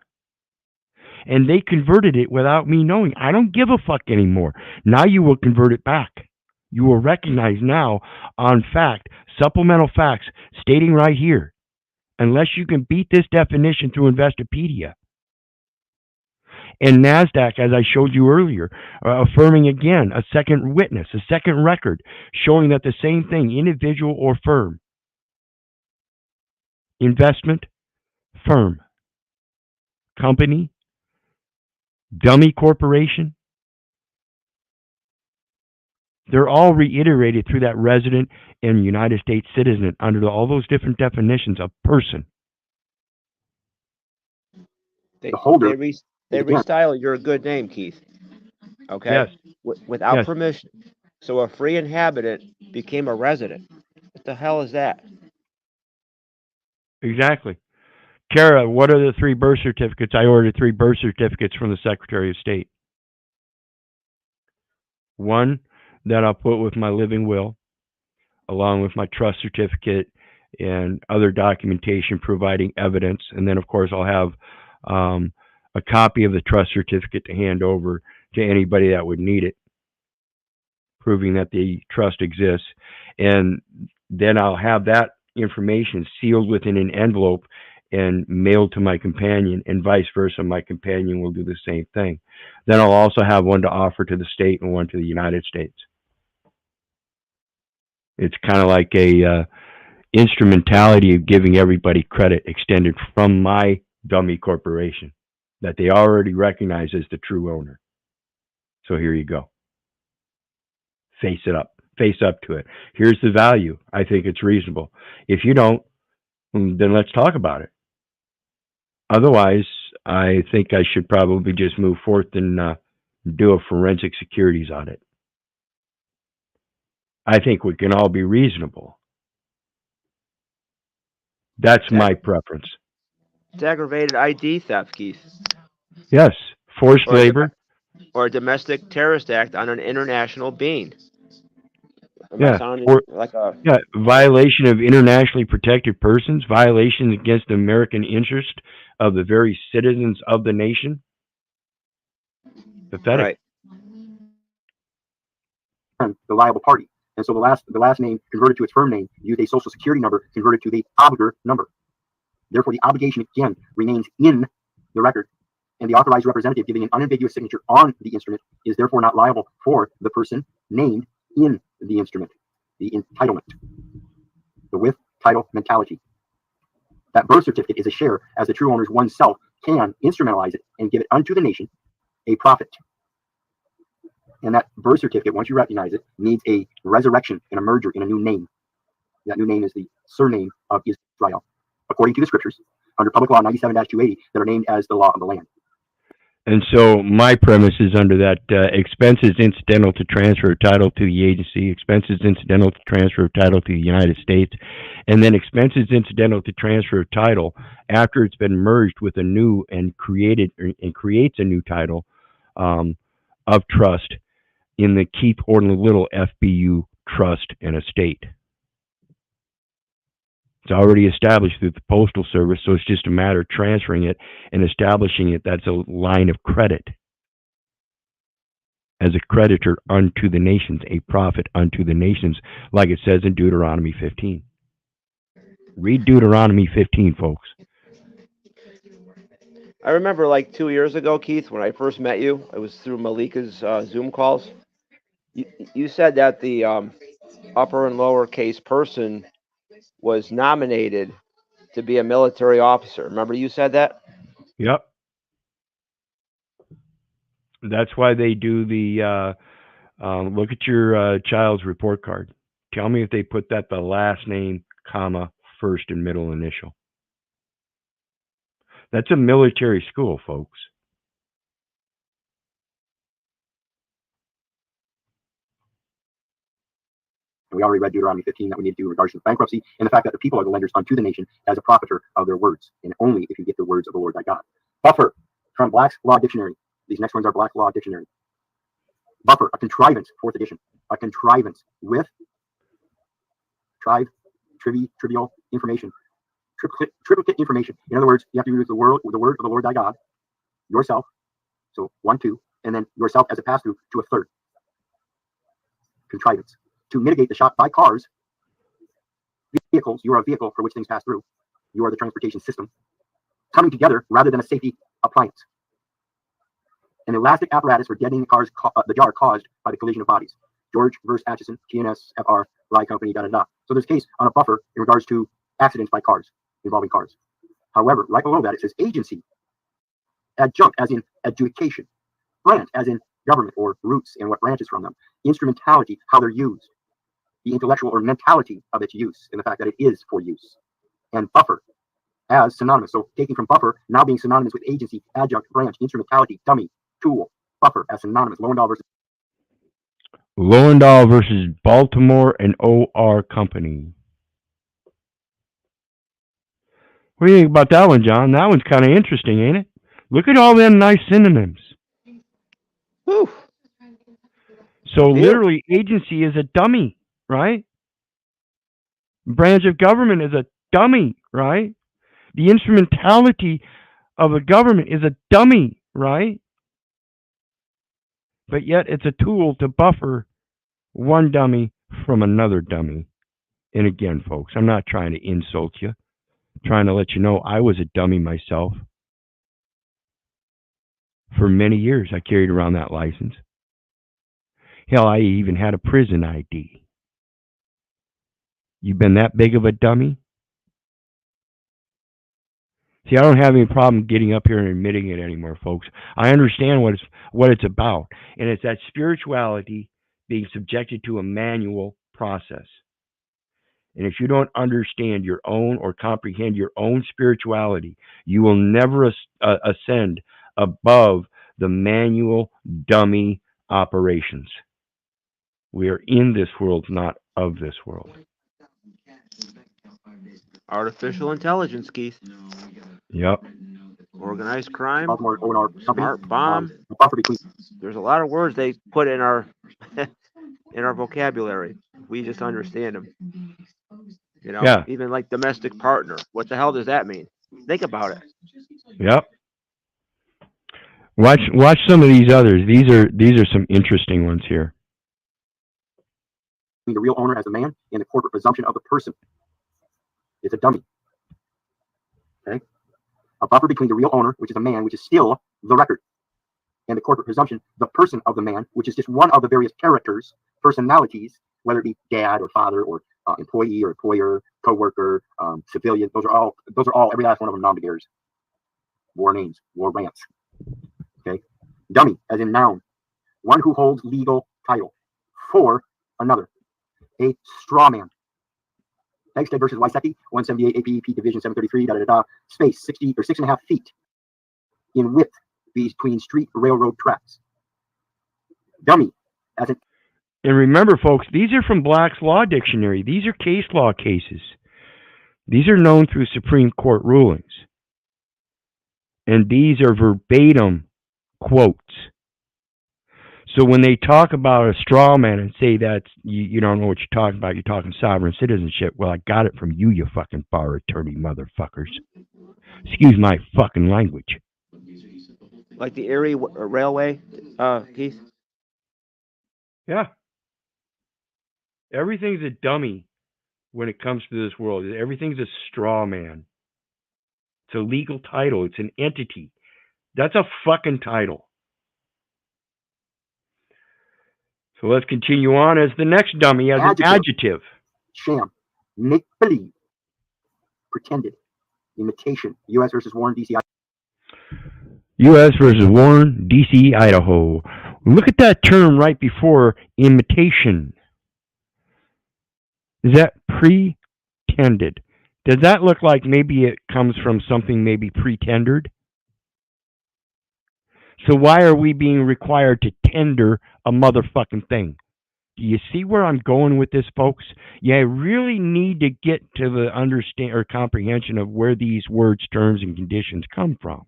And they converted it without me knowing. I don't give a fuck anymore. Now you will convert it back. You will recognize now on fact, supplemental facts, stating right here, unless you can beat this definition through Investopedia. And NASDAQ, as I showed you earlier, affirming again a second witness, a second record, showing that the same thing, individual or firm, investment, firm, company, dummy corporation, they're all reiterated through that resident and United States citizen under all those different definitions of person. They holder restyle your good name, Keith. Okay? Yes. Without Yes. permission. So a free inhabitant became a resident. What the hell is that? Exactly. Kara, what are the 3 birth certificates? I ordered 3 birth certificates from the Secretary of State. One that I'll put with my living will, along with my trust certificate and other documentation providing evidence. And then, of course, I'll have a copy of the trust certificate to hand over to anybody that would need it, proving that the trust exists. And then I'll have that information sealed within an envelope and mailed to my companion, and vice versa. My companion will do the same thing. Then I'll also have one to offer to the state and one to the United States. It's kind of like a instrumentality of giving everybody credit extended from my dummy corporation that they already recognize as the true owner. So here you go. Face it up. Face up to it. Here's the value. I think it's reasonable. If you don't, then let's talk about it. Otherwise, I think I should probably just move forth and do a forensic securities audit. I think we can all be reasonable. That's my preference. It's aggravated ID theft, Keith. Yes. Forced labor. Or a domestic terrorist act on an international being. Yeah. Violation of internationally protected persons, violations against the American interest of the very citizens of the nation. Pathetic. Right. The liable party. And so the last name converted to its firm name used a social security number converted to the obligor number. Therefore, the obligation again remains in the record, and the authorized representative giving an unambiguous signature on the instrument is therefore not liable for the person named in the instrument. the entitlement, the with title mentality. That birth certificate is a share as the true owners oneself can instrumentalize it and give it unto the nation, a profit. And that birth certificate, once you recognize it, needs a resurrection and a merger in a new name. That new name is the surname of Israel, according to the scriptures, under Public Law 97-280, that are named as the law of the land. And so my premise is under that expenses incidental to transfer of title to the agency, expenses incidental to transfer of title to the United States, and then expenses incidental to transfer of title after it's been merged with a new and creates a new title of trust in the Keith or Little FBU trust and estate. It's already established through the Postal Service, so it's just a matter of transferring it and establishing it. That's a line of credit as a creditor unto the nations, a profit unto the nations, like it says in Deuteronomy 15. Read Deuteronomy 15, folks. I remember like 2 years ago, Keith, when I first met you, it was through Malika's Zoom calls. You said that the upper and lowercase person was nominated to be a military officer. Remember you said that? Yep. That's why they do the look at your child's report card. Tell me if they put that the last name, comma, first and middle initial. That's a military school, folks. We already read Deuteronomy 15 that we need to do in regards to bankruptcy and the fact that the people are the lenders unto the nation as a profiter of their words, and only if you get the words of the Lord thy God. Buffer, from Black's Law Dictionary. These next ones are Black Law Dictionary. Buffer, a contrivance, 4th edition. A contrivance with trivial information. Triplicate information. In other words, you have to use the word of the Lord thy God, yourself, so 1, 2, and then yourself as a pass-through to a third. Contrivance. To mitigate the shock by cars, vehicles, you are a vehicle for which things pass through. You are the transportation system. Coming together rather than a safety appliance. An elastic apparatus for deadening the jar caused by the collision of bodies. George versus Atchison, P.I.G.S.C.U.N.T.S, F.R., Lie Company, da-da-da. So there's a case on a buffer in regards to accidents by cars, involving cars. However, right below that, it says agency. Adjunct, as in adjudication. Branch, as in government or roots and what branches from them. Instrumentality, how they're used. The intellectual or mentality of its use and the fact that it is for use. And buffer as synonymous. So taking from buffer, now being synonymous with agency, adjunct, branch, instrumentality, dummy, tool, buffer as synonymous. Lowendahl versus Baltimore and O.R. Company. What do you think about that one, John? That one's kind of interesting, ain't it? Look at all them nice synonyms. Whew. So literally, agency is a dummy, right? Branch of government is a dummy, right? The instrumentality of a government is a dummy, right? But yet it's a tool to buffer one dummy from another dummy. And again, folks, I'm not trying to insult you. I'm trying to let you know I was a dummy myself. For many years, I carried around that license. Hell, I even had a prison ID. You been that big of a dummy? See, I don't have any problem getting up here and admitting it anymore, folks. I understand what it's about, and it's that spirituality being subjected to a manual process. And if you don't understand your own or comprehend your own spirituality, you will never ascend above the manual dummy operations. We are in this world, not of this world. Artificial intelligence, Keith. Yep. Organized crime. Smart bomb. There's a lot of words they put in our in our vocabulary. We just understand them. You know, Yeah. Even like domestic partner. What the hell does that mean? Think about it. Yep. Watch some of these others. These are some interesting ones here. The real owner as a man and the corporate presumption of the person. It's a dummy. Okay? A buffer between the real owner, which is a man, which is still the record, and the corporate presumption, the person of the man, which is just one of the various characters, personalities whether it be dad or father or employee or employer, co-worker, civilian. Those are all every last one of them nom-de-guerres. War names, war rants. Okay. Dummy, as in noun, one who holds legal title for another. A straw man. Hegstead versus Wyzard, 178 APEP Division 733, space 60 or 6.5 feet in width between street railroad tracks. Dummy, as in. And remember, folks, these are from Black's Law Dictionary. These are case law cases. These are known through Supreme Court rulings. And these are verbatim quotes. So when they talk about a straw man and say that you don't know what you're talking about, you're talking sovereign citizenship. Well, I got it from you, you fucking bar attorney motherfuckers. Excuse my fucking language. Like the Erie Railway, Keith? Yeah. Everything's a dummy when it comes to this world. Everything's a straw man. It's a legal title. It's an entity. That's a fucking title. So let's continue on as the next dummy as an adjective. Sham, make-believe, pretended, imitation, U.S. versus Warren, D.C. U.S. versus Warren, D.C., Idaho. Look at that term right before imitation. Is that pretended? Does that look like maybe it comes from something maybe pretendered? So why are we being required to tender a motherfucking thing? Do you see where I'm going with this, folks? You really need to get to the understand or comprehension of where these words, terms, and conditions come from.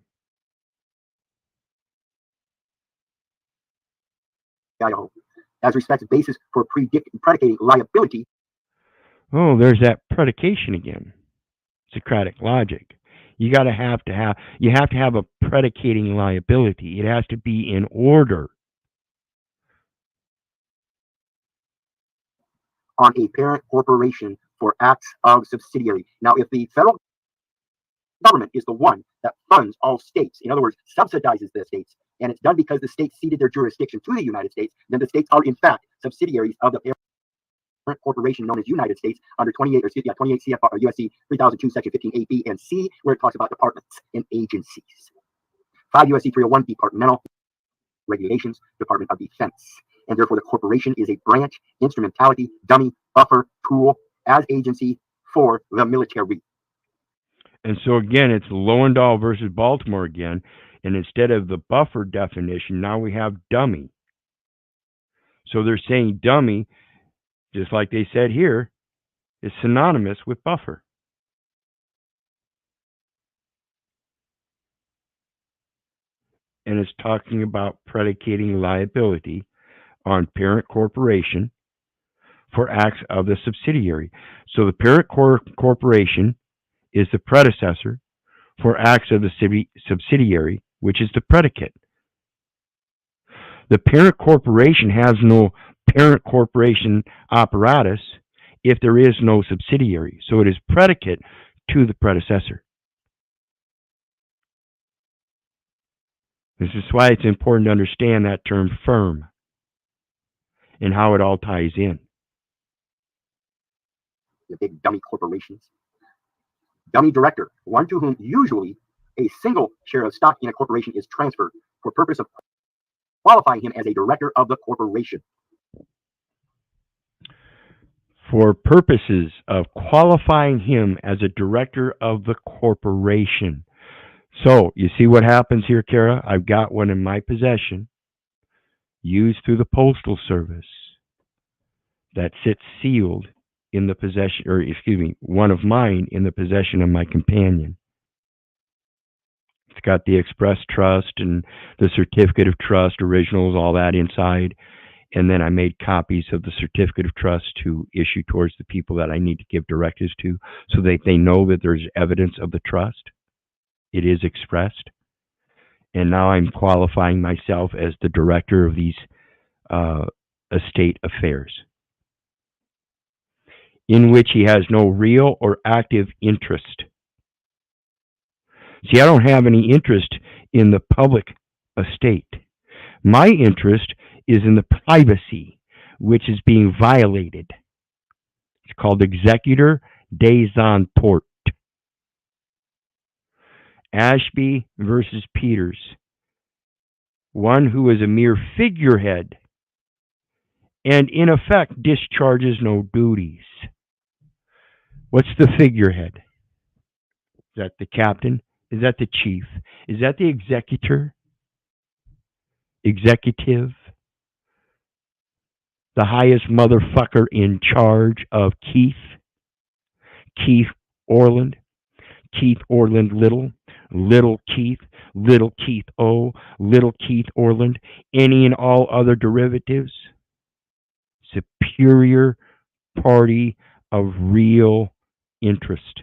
Idaho, as respects basis for predicating liability. Oh, there's that predication again. Socratic logic. You have to have a predicating liability. It has to be in order. On a parent corporation for acts of subsidiary. Now, if the federal government is the one that funds all states, in other words, subsidizes the states, and it's done because the states ceded their jurisdiction to the United States, then the states are in fact subsidiaries of the parent corporation known as United States under 28 CFR USC 3002 section 15 A, B, and C, where it talks about departments and agencies. 5 USC 301 departmental regulations, Department of Defense. And therefore the corporation is a branch, instrumentality, dummy, buffer, tool, as agency for the military. And so again, it's Lowendahl versus Baltimore again. And instead of the buffer definition, now we have dummy. So they're saying dummy, just like they said here, is synonymous with buffer. And it's talking about predicating liability on parent corporation for acts of the subsidiary. So the parent corporation is the predecessor for acts of the subsidiary, which is the predicate. The parent corporation has no parent corporation apparatus if there is no subsidiary. So it is predicate to the predecessor. This is why it's important to understand that term firm and how it all ties in. The big dummy corporations. Dummy director, one to whom usually a single share of stock in a corporation is transferred for purpose of qualifying him as a director of the corporation. For purposes of qualifying him as a director of the corporation. So, you see what happens here, Kara? I've got one in my possession, used through the Postal Service, that sits sealed in the possession, or excuse me, one of mine in the possession of my companion. It's got the express trust and the certificate of trust, originals, all that inside. And then I made copies of the certificate of trust to issue towards the people that I need to give directives to, so that they know that there's evidence of the trust. It is expressed. And now I'm qualifying myself as the director of these estate affairs, in which he has no real or active interest. See, I don't have any interest in the public estate. My interest is in the privacy. which is being violated. It's called executor des tort. Ashby versus Peters. One who is a mere figurehead and in effect discharges no duties. What's the figurehead? Is that the captain? Is that the chief? Is that the executor? Executive? The highest motherfucker in charge of Keith? Keith Orland? Keith Orland Little? Little Keith? Little Keith O? Little Keith Orland? Any and all other derivatives? Superior party of real interest.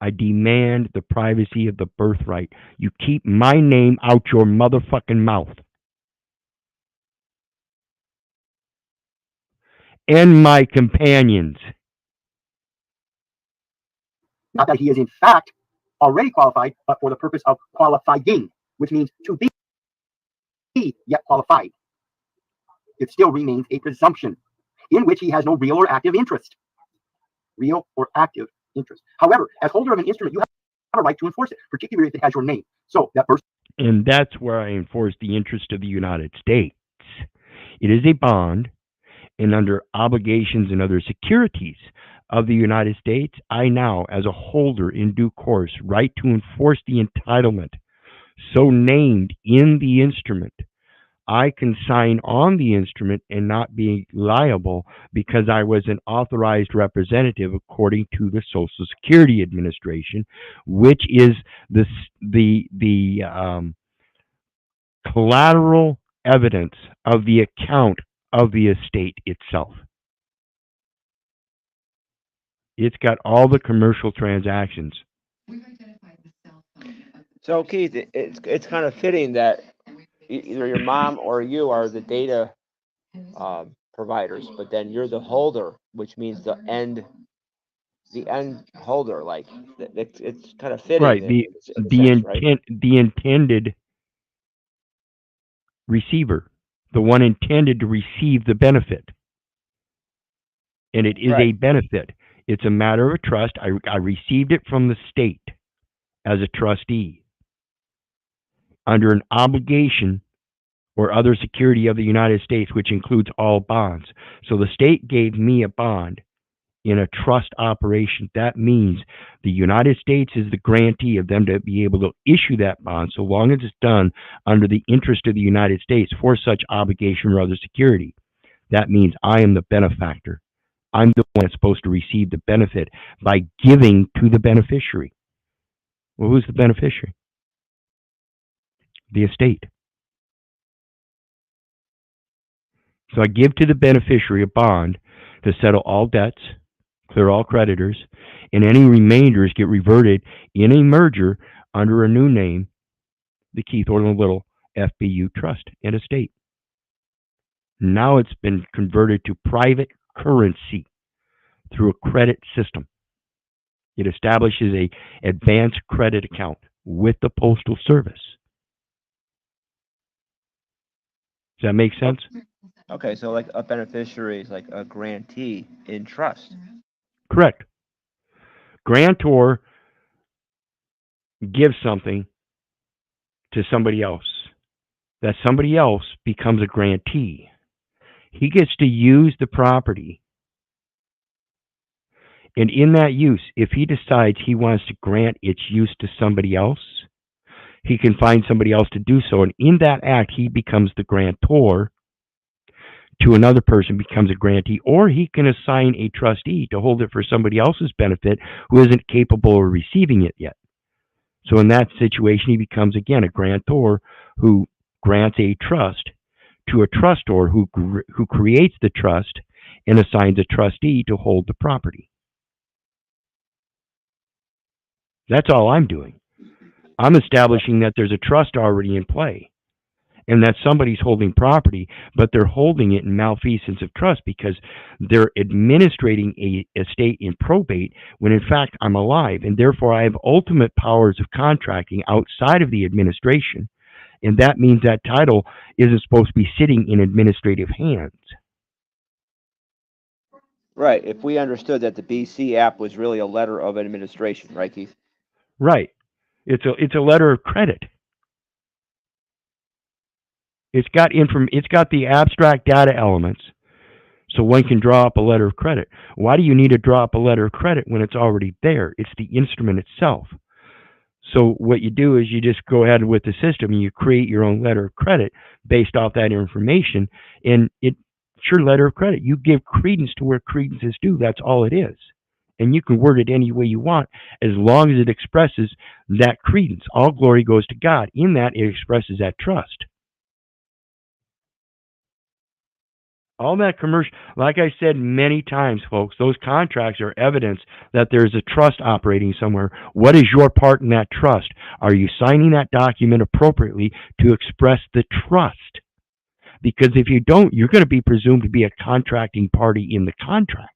I demand the privacy of the birthright. You keep my name out your motherfucking mouth. And my companions. Not that he is in fact already qualified, but for the purpose of qualifying, which means to be yet qualified. It still remains a presumption in which he has no real or active interest. Real or active interest. However, as holder of an instrument, you have a right to enforce it, particularly if it has your name. So that person. And that's where I enforce the interest of the United States. It is a bond, and under obligations and other securities of the United States, I now, as a holder in due course, right to enforce the entitlement so named in the instrument. I can sign on the instrument and not be liable because I was an authorized representative according to the Social Security Administration, which is the collateral evidence of the account of the estate itself. It's got all the commercial transactions. So Keith, it's kind of fitting that either your mom or you are the data providers, but then you're the holder, which means the end holder. Like it's kind of fitting, Right. The intended receiver, the one intended to receive the benefit, and it is a benefit. It's a matter of a trust. I received it from the state as a trustee under an obligation or other security of the United States, which includes all bonds. So the state gave me a bond in a trust operation. That means the United States is the grantee of them to be able to issue that bond so long as it's done under the interest of the United States for such obligation or other security. That means I am the benefactor. I'm the one that's supposed to receive the benefit by giving to the beneficiary. Well, who's the beneficiary? The estate. So I give to the beneficiary a bond to settle all debts, clear all creditors, and any remainders get reverted in a merger under a new name, the Keith Orland Little FBU Trust and Estate. Now it's been converted to private currency through a credit system. It establishes a advanced credit account with the Postal Service. Does that make sense? Okay, so like a beneficiary is like a grantee in trust. Correct. Grantor gives something to somebody else. That somebody else becomes a grantee. He gets to use the property. And in that use, if he decides he wants to grant its use to somebody else, he can find somebody else to do so. And in that act, he becomes the grantor to another person, becomes a grantee, or he can assign a trustee to hold it for somebody else's benefit who isn't capable of receiving it yet. So in that situation, he becomes, again, a grantor who grants a trust to a trustor who creates the trust and assigns a trustee to hold the property. That's all I'm doing. I'm establishing that there's a trust already in play and that somebody's holding property, but they're holding it in malfeasance of trust because they're administrating a estate in probate when in fact I'm alive, and therefore I have ultimate powers of contracting outside of the administration And that means that title isn't supposed to be sitting in administrative hands. Right. If we understood that the BC app was really a letter of administration, right, Keith? Right. It's a letter of credit. It's got the abstract data elements, so one can draw up a letter of credit. Why do you need to draw up a letter of credit when it's already there? It's the instrument itself. So what you do is you just go ahead with the system and you create your own letter of credit based off that information, and it's your letter of credit. You give credence to where credence is due. That's all it is. And you can word it any way you want as long as it expresses that credence. All glory goes to God. In that, it expresses that trust. All that commercial, like I said many times, folks, those contracts are evidence that there's a trust operating somewhere. What is your part in that trust? Are you signing that document appropriately to express the trust? Because if you don't, you're going to be presumed to be a contracting party in the contract.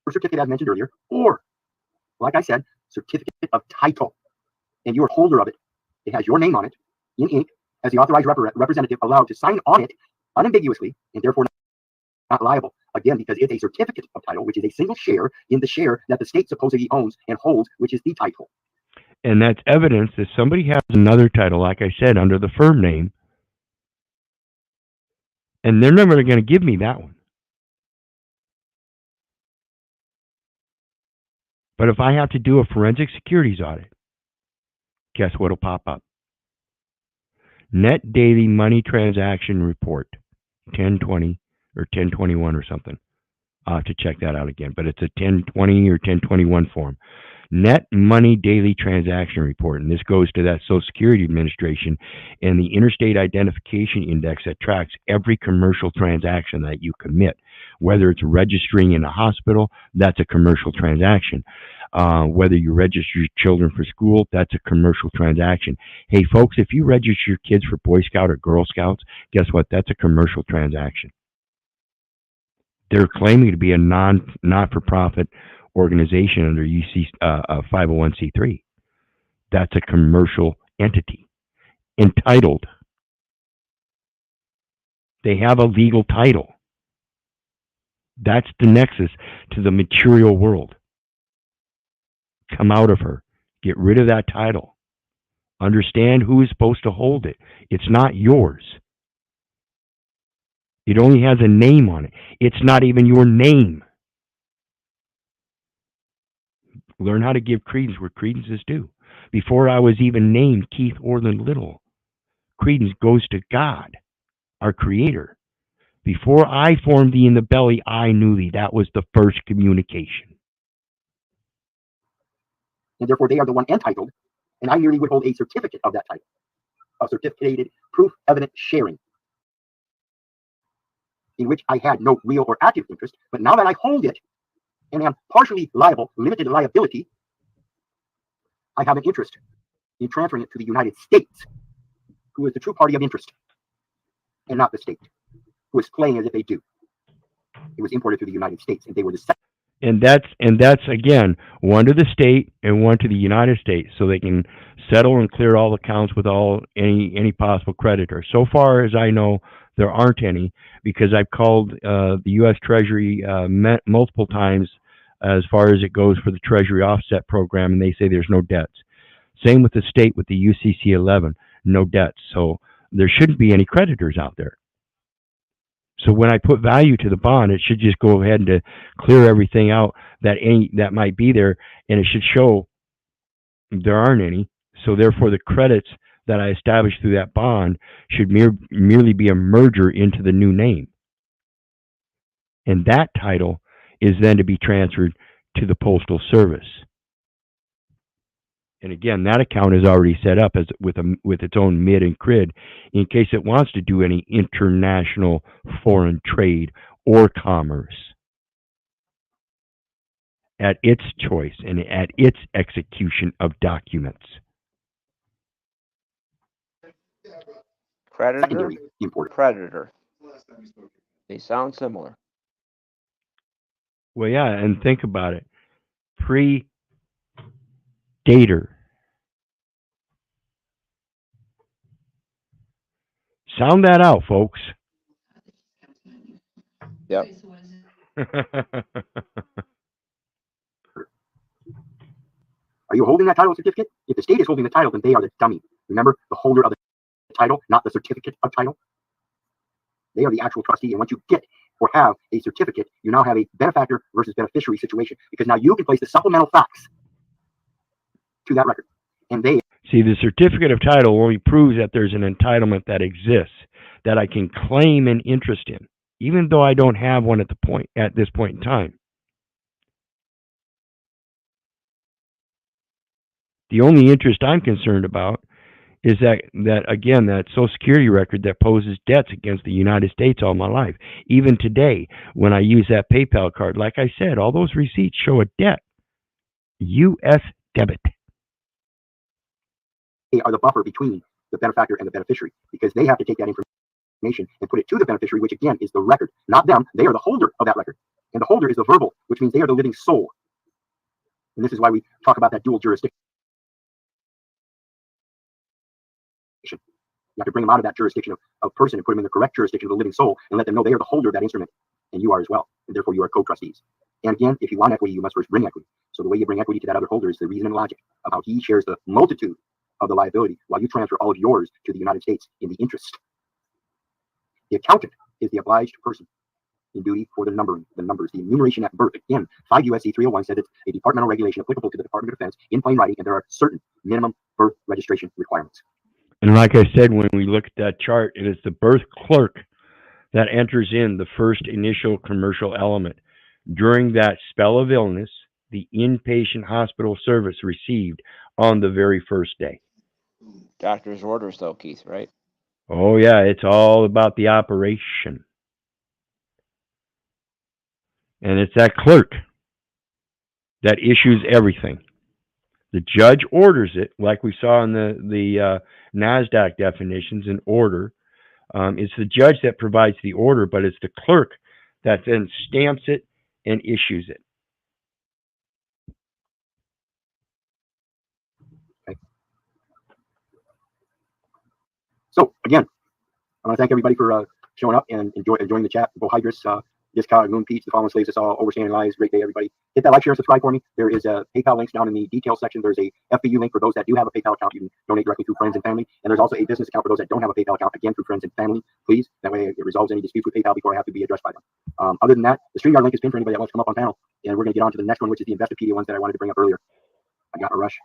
Certificate, as mentioned earlier, or, like I said, certificate of title, and you're holder of it. It has your name on it, in ink, as the authorized representative allowed to sign on it unambiguously, and therefore not liable. Again, because it's a certificate of title, which is a single share in the share that the state supposedly owns and holds, which is the title. And that's evidence that somebody has another title, like I said, under the firm name, and they're never going to give me that one. But if I have to do a forensic securities audit, guess what'll pop up? Net daily money transaction report, 1020 or 1021 or something. I'll have to check that out again, but it's a 1020 or 1021 form. Net money daily transaction report, and this goes to that Social Security Administration and the Interstate Identification Index that tracks every commercial transaction that you commit. Whether it's registering in a hospital, that's a commercial transaction. Whether you register your children for school, that's a commercial transaction. Hey, folks, if you register your kids for Boy Scout or Girl Scouts, guess what? That's a commercial transaction. They're claiming to be a not-for-profit organization under UC 501c3. That's a commercial entity, entitled. They have a legal title. That's the nexus to the material world. Come out of her. Get rid of that title. Understand who is supposed to hold it. It's not yours. It only has a name on it. It's not even your name. Learn how to give credence where credence is due. Before I was even named Keith Orland Little, credence goes to God, our Creator. Before I formed thee in the belly, I knew thee. That was the first communication. And therefore, they are the one entitled, and I merely would hold a certificate of that title, a certificated proof evident sharing, in which I had no real or active interest. But now that I hold it and am partially liable, limited liability, I have an interest in transferring it to the United States, who is the true party of interest, and not the state, who is playing as if they do. It was imported to the United States, and they were the second. And that's again, one to the state and one to the United States, so they can settle and clear all accounts with any possible creditor. So far as I know, there aren't any, because I've called the U.S. Treasury multiple times as far as it goes for the Treasury offset program, and they say there's no debts. Same with the state with the UCC 11, no debts. So there shouldn't be any creditors out there. So when I put value to the bond, it should just go ahead and clear everything out that might be there, and it should show there aren't any. So therefore, the credits that I established through that bond should merely be a merger into the new name. And that title is then to be transferred to the Postal Service. And again, that account is already set up as with its own MID and CRID in case it wants to do any international foreign trade or commerce at its choice and at its execution of documents. Creditor, secondary importer. creditor. They sound similar. Well, yeah, and think about it. testator. Sound that out, folks. Yep. Are you holding that title certificate? If the state is holding the title, then they are the dummy. Remember, the holder of the title, not the certificate of title. They are the actual trustee. And once you get or have a certificate, you now have a benefactor versus beneficiary situation, because now you can place the supplemental facts to that record. And they see, the certificate of title only proves that there's an entitlement that exists that I can claim an interest in, even though I don't have one at this point in time. The only interest I'm concerned about is that again, that Social Security record that poses debts against the United States all my life. Even today, when I use that PayPal card, like I said, all those receipts show a debt. U.S. debit. They are the buffer between the benefactor and the beneficiary, because they have to take that information and put it to the beneficiary, which again is the record, not them. They are the holder of that record. And the holder is the verbal, which means they are the living soul. And this is why we talk about that dual jurisdiction. You have to bring them out of that jurisdiction of person and put them in the correct jurisdiction of the living soul, and let them know they are the holder of that instrument, and you are as well. And therefore, you are co-trustees. And again, if you want equity, you must first bring equity. So the way you bring equity to that other holder is the reason and logic of how he shares the multitude of the liability, while you transfer all of yours to the United States in the interest. The accountant is the obliged person in duty for the numbers, the enumeration at birth. Again, 5 U.S.C. 301 said it's a departmental regulation applicable to the Department of Defense in plain writing, and there are certain minimum birth registration requirements. And like I said, when we look at that chart, it is the birth clerk that enters in the first initial commercial element. During that spell of illness, the inpatient hospital service received on the very first day. Doctor's orders, though, Keith, right? Oh, yeah, it's all about the operation. And it's that clerk that issues everything. The judge orders it, like we saw in the NASDAQ definitions in order. It's the judge that provides the order, but it's the clerk that then stamps it and issues it. Okay. So again, I want to thank everybody for showing up and enjoying the chat. Go P.I.G.S.C.U.N.T.S, P.I.G.S.C.U.N.T.S, the fallen slaves of all overstanding lies. Great day, everybody. Hit that like, share, and subscribe for me. There is a PayPal links down in the details section. There's a FBU link for those that do have a PayPal account. You can donate directly through friends and family. And there's also a business account for those that don't have a PayPal account, again through friends and family. Please, that way it resolves any disputes with PayPal before I have to be addressed by them. Other than that, the StreamYard link is pinned for anybody that wants to come up on panel. And we're going to get on to the next one, which is the Investopedia ones that I wanted to bring up earlier. I got a rush.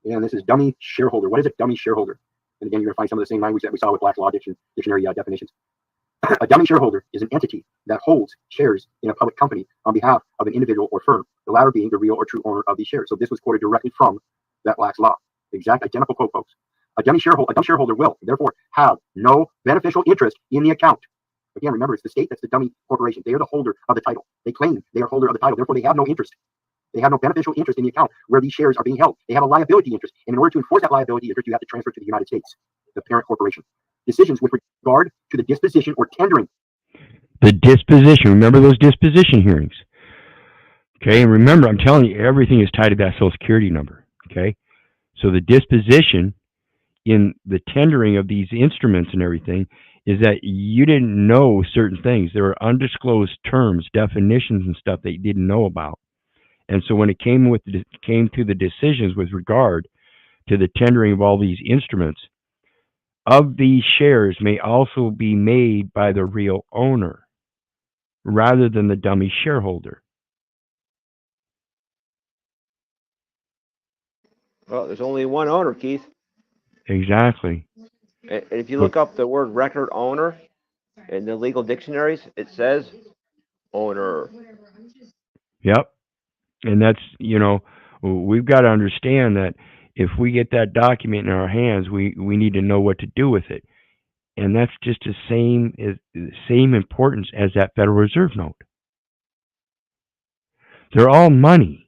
And this is dummy shareholder. What is a dummy shareholder? And again, you're going to find some of the same language that we saw with Black's Law Dictionary definitions. A dummy shareholder is an entity that holds shares in a public company on behalf of an individual or firm, the latter being the real or true owner of these shares. So this was quoted directly from that Black's Law. Exact identical quote, folks. A dummy shareholder will, therefore, have no beneficial interest in the account. Again, remember, it's the state that's the dummy corporation. They are the holder of the title. They claim they are holder of the title. Therefore, they have no interest. They have no beneficial interest in the account where these shares are being held. They have a liability interest. And in order to enforce that liability interest, you have to transfer to the United States, the parent corporation. Decisions with regard to the disposition or tendering. The disposition. Remember those disposition hearings. Okay, and remember, I'm telling you, everything is tied to that Social Security number. Okay, so the disposition in the tendering of these instruments and everything is that you didn't know certain things. There were undisclosed terms, definitions, and stuff that you didn't know about. And so when it came to the decisions with regard to the tendering of all these instruments, of these shares may also be made by the real owner rather than the dummy shareholder. Well, there's only one owner, Keith. Exactly. And if you look up the word record owner in the legal dictionaries, it says owner. Yep. And that's, we've got to understand that if we get that document in our hands, we need to know what to do with it. And that's just the same importance as that Federal Reserve note. They're all money.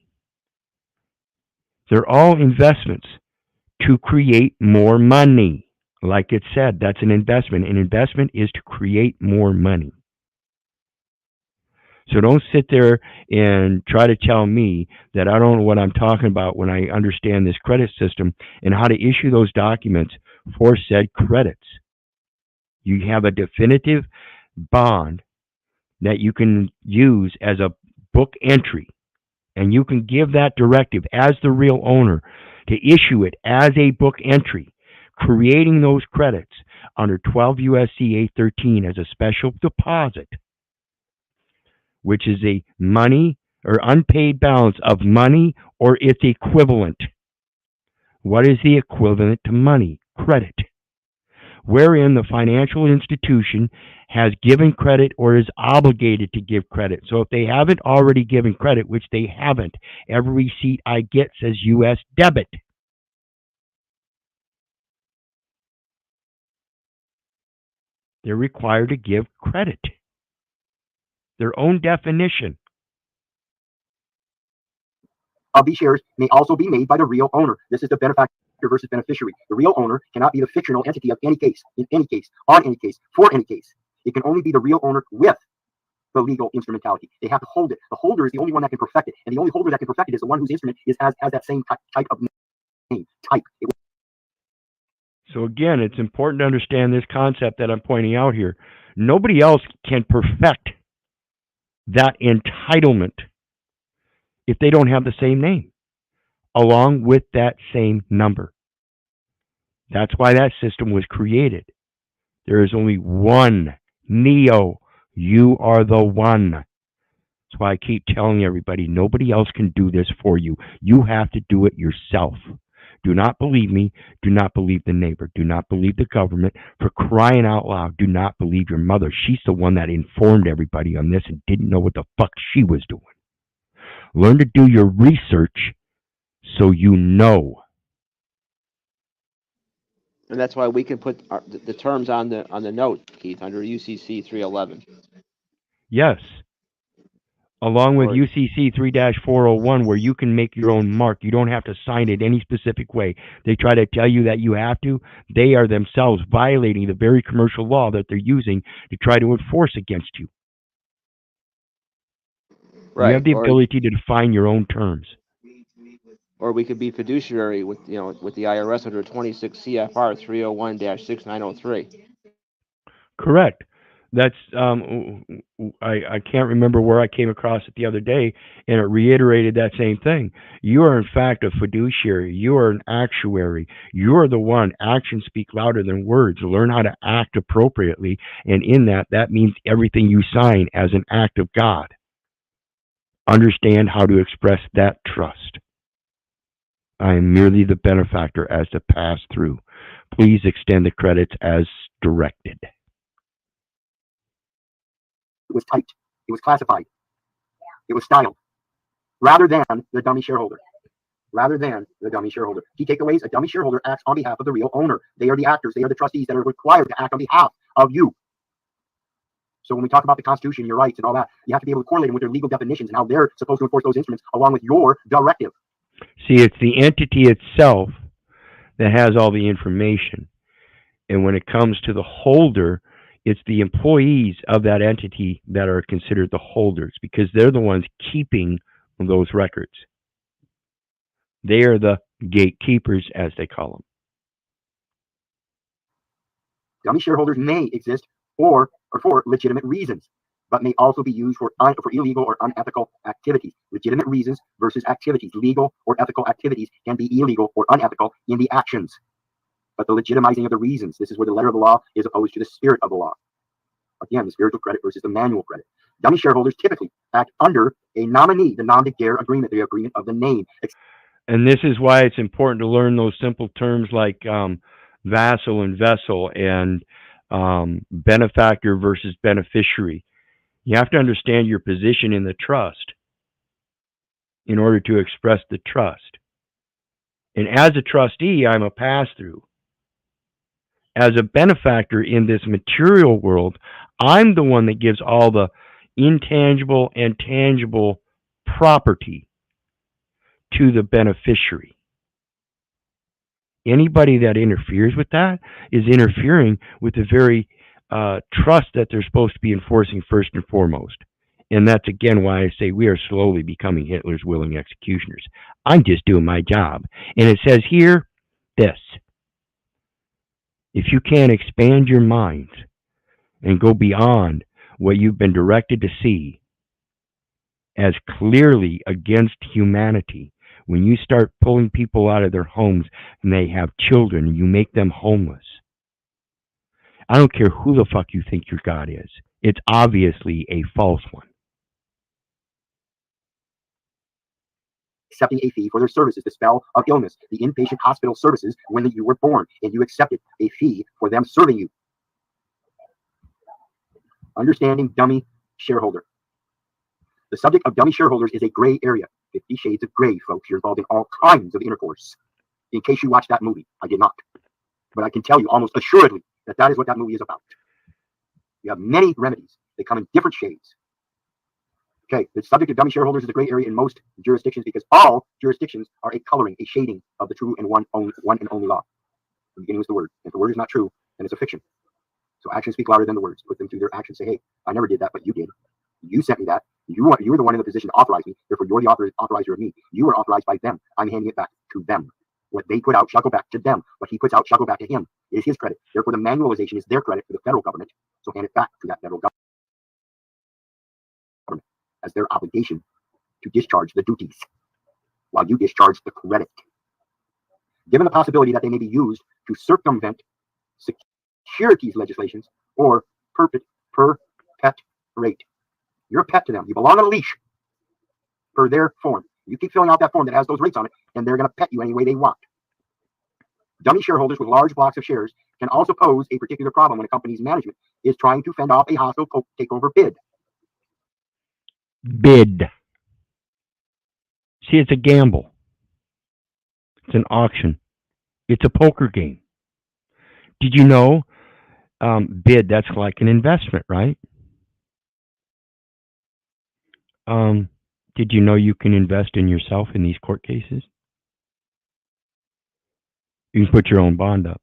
They're all investments to create more money. Like it said, that's an investment. An investment is to create more money. So don't sit there and try to tell me that I don't know what I'm talking about when I understand this credit system and how to issue those documents for said credits. You have a definitive bond that you can use as a book entry, and you can give that directive as the real owner to issue it as a book entry, creating those credits under 12 USC 813 as a special deposit, which is a money or unpaid balance of money or its equivalent. What is the equivalent to money? Credit. Wherein the financial institution has given credit or is obligated to give credit. So if they haven't already given credit, which they haven't, every receipt I get says US debit. They're required to give credit. Their own definition. Of these shares may also be made by the real owner. This is the benefactor versus beneficiary. The real owner cannot be the fictional entity of any case, in any case, on any case, for any case. It can only be the real owner with the legal instrumentality. They have to hold it. The holder is the only one that can perfect it, and the only holder that can perfect it is the one whose instrument has that same type of name. So again, it's important to understand this concept that I'm pointing out here. Nobody else can perfect that entitlement if they don't have the same name, along with that same number. That's why that system was created. There is only one Neo. You are the one. That's why I keep telling everybody, nobody else can do this for you. You have to do it yourself. Do not believe me. Do not believe the neighbor. Do not believe the government. For crying out loud, do not believe your mother. She's the one that informed everybody on this and didn't know what the fuck she was doing. Learn to do your research so you know. And that's why we can put the terms on the note, Keith, under UCC 311. Yes. Along with UCC 3-401, where you can make your own mark. You don't have to sign it any specific way. They try to tell you that you have to. They are themselves violating the very commercial law that they're using to try to enforce against you. Right. You have the ability to define your own terms. Or we could be fiduciary with the IRS under 26 CFR 301-6903. Correct. That's I can't remember where I came across it the other day, and it reiterated that same thing. You are in fact a fiduciary. You are an actuary. You are the one. Actions speak louder than words. Learn how to act appropriately, and in that means everything you sign as an act of God. Understand how to express that trust. I am merely the benefactor as the pass-through. Please extend the credits as directed. It was typed. It was classified. It was styled. Rather than the dummy shareholder. Rather than the dummy shareholder. Key takeaways: a dummy shareholder acts on behalf of the real owner. They are the actors. They are the trustees that are required to act on behalf of you. So when we talk about the Constitution, your rights, and all that, you have to be able to correlate them with their legal definitions and how they're supposed to enforce those instruments along with your directive. See, it's the entity itself that has all the information. And when it comes to the holder, it's the employees of that entity that are considered the holders because they're the ones keeping those records. They are the gatekeepers, as they call them. Dummy shareholders may exist for legitimate reasons, but may also be used for illegal or unethical activities. Legitimate reasons versus activities. Legal or ethical activities can be illegal or unethical in the actions. But the legitimizing of the reasons, this is where the letter of the law is opposed to the spirit of the law. Again, the spiritual credit versus the manual credit. Dummy shareholders typically act under a nominee, the nom de guerre agreement, the agreement of the name. And this is why it's important to learn those simple terms like vassal and vessel and benefactor versus beneficiary. You have to understand your position in the trust in order to express the trust. And as a trustee, I'm a pass-through. As a benefactor in this material world, I'm the one that gives all the intangible and tangible property to the beneficiary. Anybody that interferes with that is interfering with the very trust that they're supposed to be enforcing first and foremost. And that's again why I say we are slowly becoming Hitler's willing executioners. I'm just doing my job. And it says here this: if you can't expand your mind and go beyond what you've been directed to see as clearly against humanity, when you start pulling people out of their homes and they have children and you make them homeless, I don't care who the fuck you think your God is. It's obviously a false one. Accepting a fee for their services, the spell of illness, the inpatient hospital services when you were born, and you accepted a fee for them serving you. Understanding dummy shareholder. The subject of dummy shareholders is a gray area. 50 Shades of Gray, folks. You're involved in all kinds of intercourse. In case you watched that movie, I did not. But I can tell you almost assuredly that that is what that movie is about. You have many remedies. They come in different shades. Okay, the subject of dummy shareholders is a gray area in most jurisdictions because all jurisdictions are a coloring, a shading of the true and one and only law. The beginning was the word. If the word is not true, then it's a fiction. So actions speak louder than the words. Put them through their actions. Say, hey, I never did that, but you did. You sent me that. You were the one in the position to authorize me. Therefore, you're the authorizer of me. You were authorized by them. I'm handing it back to them. What they put out shall go back to them. What he puts out shall go back to him. It is his credit. Therefore, the manualization is their credit to the federal government. So hand it back to that federal government as their obligation to discharge the duties while you discharge the credit. Given the possibility that they may be used to circumvent securities legislations or perpetrate. You're a pet to them. You belong on a leash per their form. You keep filling out that form that has those rates on it, and they're going to pet you any way they want. Dummy shareholders with large blocks of shares can also pose a particular problem when a company's management is trying to fend off a hostile takeover bid. See, it's a gamble. It's an auction. It's a poker game. Did you know bid, that's like an investment, right? Did you know you can invest in yourself in these court cases? You can put your own bond up.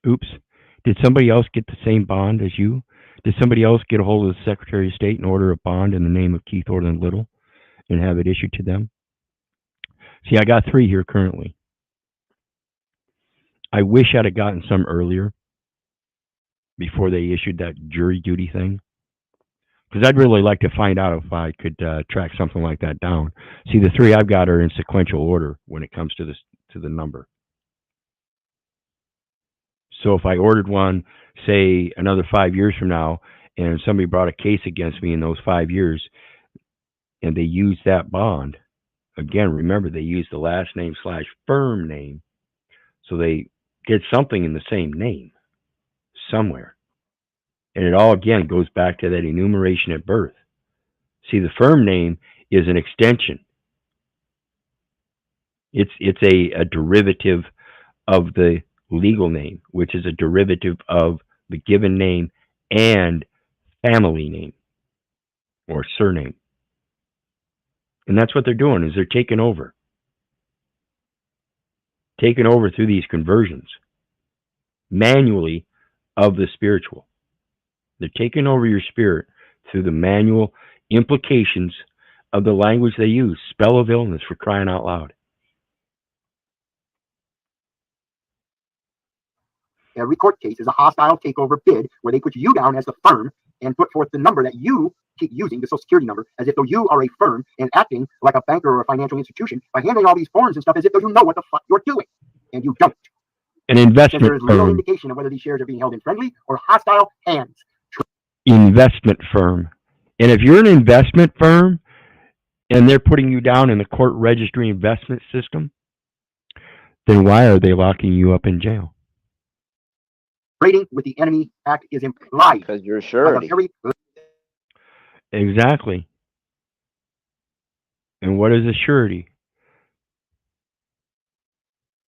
Oops. Did somebody else get the same bond as you? Did somebody else get a hold of the Secretary of State and order a bond in the name of Keith Orland Little and have it issued to them? See, I got 3 here currently. I wish I'd have gotten some earlier before they issued that jury duty thing. Because I'd really like to find out if I could track something like that down. See, the 3 I've got are in sequential order when it comes to the number. So if I ordered one, say, another 5 years from now, and somebody brought a case against me in those 5 years, and they used that bond, again, remember, they used the last name / firm name, so they did something in the same name somewhere. And it all, again, goes back to that enumeration at birth. See, the firm name is an extension. It's a derivative of the legal name, which is a derivative of the given name and family name or surname. And that's what they're doing, is they're taking over through these conversions manually of the spiritual. They're taking over your spirit through the manual implications of the language they use. Spell of illness, for crying out loud. Every court case is a hostile takeover bid where they put you down as the firm and put forth the number that you keep using, the Social Security number, as if though you are a firm and acting like a banker or a financial institution by handing all these forms and stuff as if though you know what the fuck you're doing. And you don't. An investment there is little firm. indication of whether these shares are being held in friendly or hostile hands. Investment firm. And if you're an investment firm and they're putting you down in the court registry investment system, then why are they locking you up in jail? Trading with the Enemy Act is implied. Because you're surety. Exactly. And what is a surety?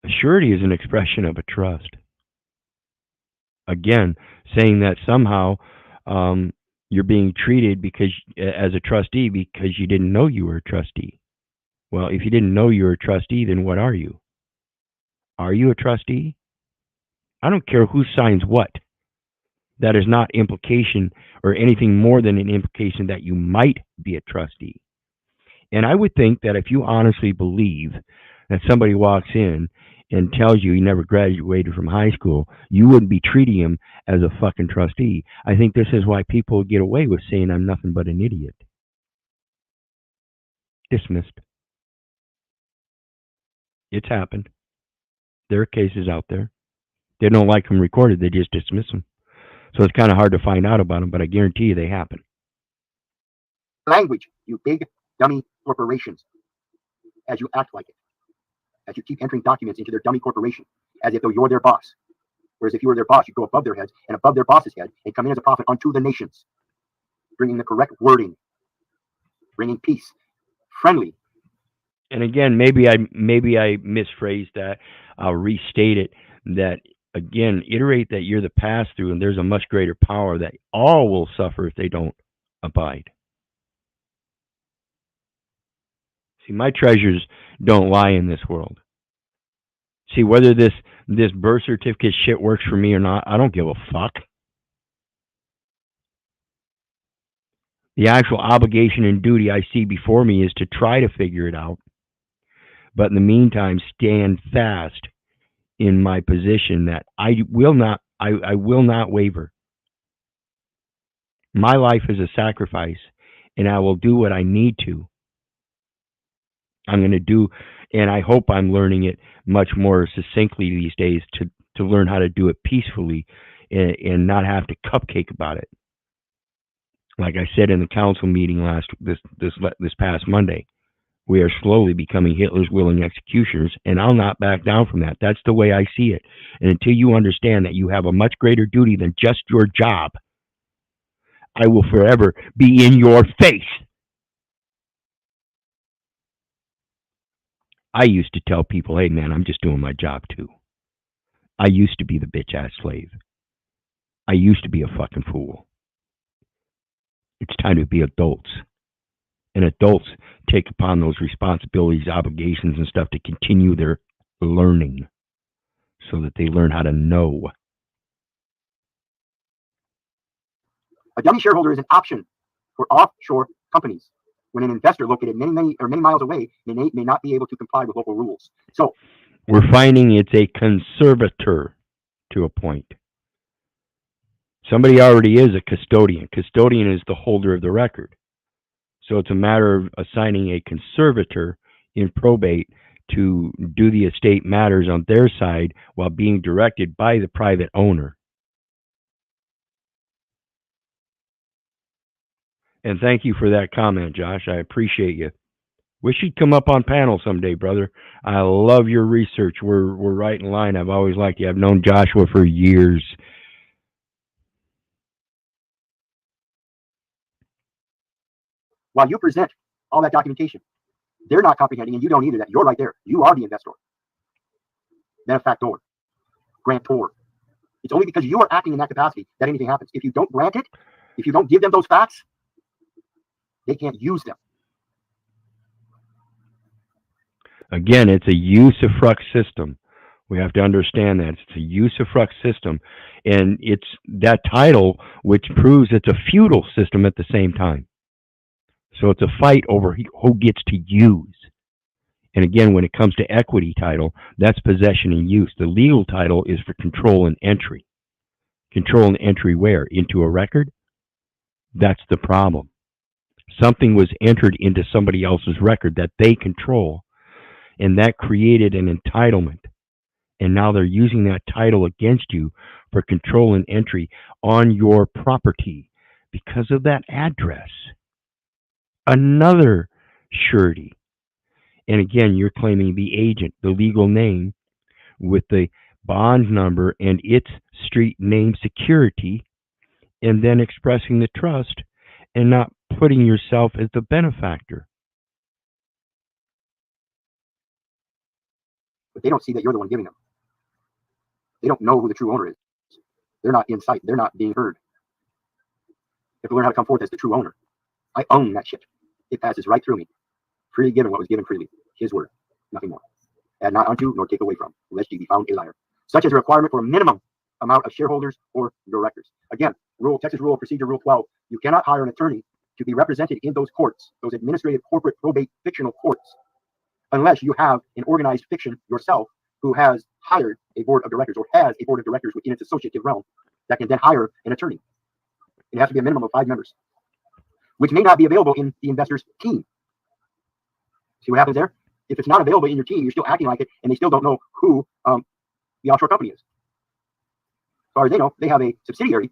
A surety is an expression of a trust. Again, saying that somehow you're being treated as a trustee because you didn't know you were a trustee. Well, if you didn't know you were a trustee, then what are you? Are you a trustee? I don't care who signs what. That is not implication or anything more than an implication that you might be a trustee. And I would think that if you honestly believe that somebody walks in and tells you he never graduated from high school, you wouldn't be treating him as a fucking trustee. I think this is why people get away with saying I'm nothing but an idiot. Dismissed. It's happened. There are cases out there. They don't like them recorded, they just dismiss them. So it's kind of hard to find out about them, but I guarantee you they happen. Language, you big dummy corporations, as you act like it, as you keep entering documents into their dummy corporation, as if though you're their boss. Whereas if you were their boss, you'd go above their heads and above their boss's head and come in as a prophet unto the nations, bringing the correct wording, bringing peace, friendly. And again, maybe I misphrased that. I'll restate it. That again, iterate that you're the pass through, and there's a much greater power that all will suffer if they don't abide. See, my treasures don't lie in this world. See, whether this birth certificate shit works for me or not, I don't give a fuck. The actual obligation and duty I see before me is to try to figure it out. But in the meantime, stand fast in my position that I will not waver. My life is a sacrifice, and I will do what I need to. I'm going to do, and I hope I'm learning it much more succinctly these days to learn how to do it peacefully and not have to cupcake about it. Like I said in the council meeting this past Monday, we are slowly becoming Hitler's willing executioners, and I'll not back down from that. That's the way I see it. And until you understand that you have a much greater duty than just your job, I will forever be in your face. I used to tell people, hey man, I'm just doing my job too. I used to be the bitch ass slave. I used to be a fucking fool. It's time to be adults. And adults take upon those responsibilities, obligations, and stuff to continue their learning so that they learn how to know. A dummy shareholder is an option for offshore companies when an investor located many miles away may not be able to comply with local rules. So we're finding it's a conservator to a point. Somebody already is a custodian. Custodian is the holder of the record. So it's a matter of assigning a conservator in probate to do the estate matters on their side while being directed by the private owner. And thank you for that comment, Josh. I appreciate you. Wish you'd come up on panel someday, brother. I love your research. We're right in line. I've always liked you. I've known Joshua for years. While you present all that documentation, they're not comprehending, and you don't either, that you're right there. You are the investor, benefactor, grantor. It's only because you are acting in that capacity that anything happens. If you don't grant it, if you don't give them those facts, they can't use them. Again, it's a usufruct system. We have to understand that it's a usufruct system, and it's that title which proves it's a feudal system at the same time. So it's a fight over who gets to use. And again, when it comes to equity title, that's possession and use. The legal title is for control and entry. Control and entry where? Into a record? That's the problem. Something was entered into somebody else's record that they control, and that created an entitlement. And now they're using that title against you for control and entry on your property because of that address. Another surety. And again, you're claiming the agent, the legal name with the bond number and its street name security, and then expressing the trust and not putting yourself as the benefactor. But they don't see that you're the one giving them. They don't know who the true owner is. They're not in sight. They're not being heard. They have to learn how to come forth as the true owner. I own that shit. It passes right through me. Freely given what was given freely. His word. Nothing more. Add not unto nor take away from, lest ye be found a liar. Such as a requirement for a minimum amount of shareholders or directors. Again, Texas Rule of Procedure Rule 12, you cannot hire an attorney to be represented in those courts, those administrative, corporate, probate, fictional courts, unless you have an organized fiction yourself who has hired a board of directors or has a board of directors within its associative realm that can then hire an attorney. It has to be a minimum of 5 members, which may not be available in the investor's team. See what happens there? If it's not available in your team, you're still acting like it, and they still don't know who the offshore company is. As far as they know, they have a subsidiary,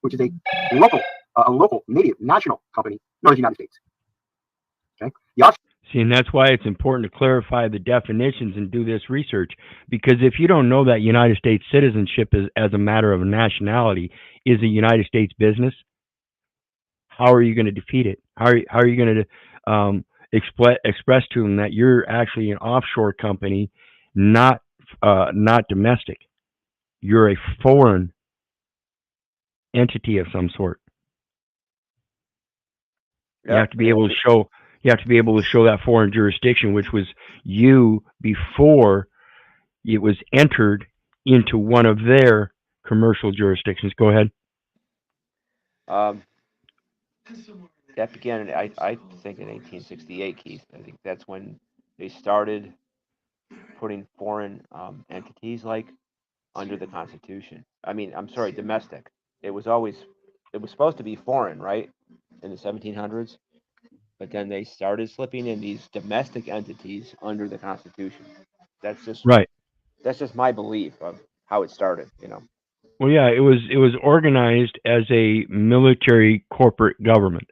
which is a local, native, national company known as the United States. Okay. See, and that's why it's important to clarify the definitions and do this research, because if you don't know that United States citizenship is, as a matter of nationality, is a United States business, how are you going to defeat it? How are you going to express to them that you're actually an offshore company, not domestic? You're a foreign entity of some sort. You have to be able to show. You have to be able to show that foreign jurisdiction, which was you before it was entered into one of their commercial jurisdictions. Go ahead. That began, I think, in 1868, Keith. I think that's when they started putting foreign entities like under the Constitution. I mean, I'm sorry, domestic. It was supposed to be foreign, right, in the 1700s. But then they started slipping in these domestic entities under the Constitution. That's just right. That's just my belief of how it started. Well, yeah, it was organized as a military corporate government,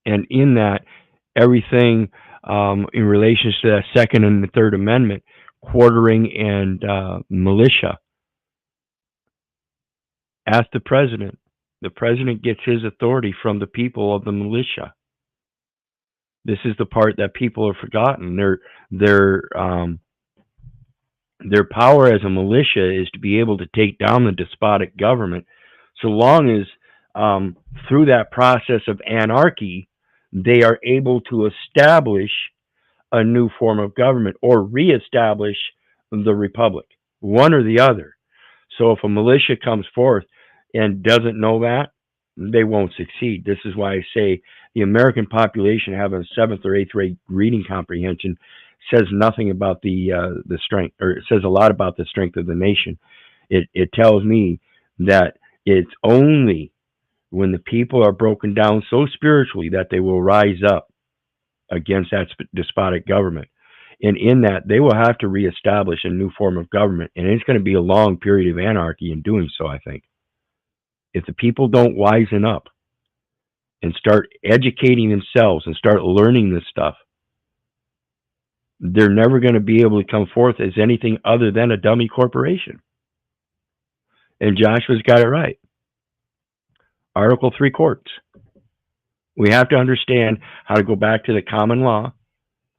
and in that, everything in relation to the Second and the Third Amendment, quartering and militia. Ask the president. The president gets his authority from the people of the militia. This is the part that people have forgotten. Their power as a militia is to be able to take down the despotic government, so long as through that process of anarchy, they are able to establish a new form of government or reestablish the republic, one or the other. So if a militia comes forth and doesn't know that, they won't succeed. This is why I say the American population having a 7th or 8th grade reading comprehension says nothing about the strength, or it says a lot about the strength of the nation. It tells me that it's only when the people are broken down so spiritually that they will rise up against that despotic government. And in that, they will have to reestablish a new form of government. And it's going to be a long period of anarchy in doing so, I think. If the people don't wisen up and start educating themselves and start learning this stuff, they're never going to be able to come forth as anything other than a dummy corporation. And Joshua's got it right. Article 3 courts. We have to understand how to go back to the common law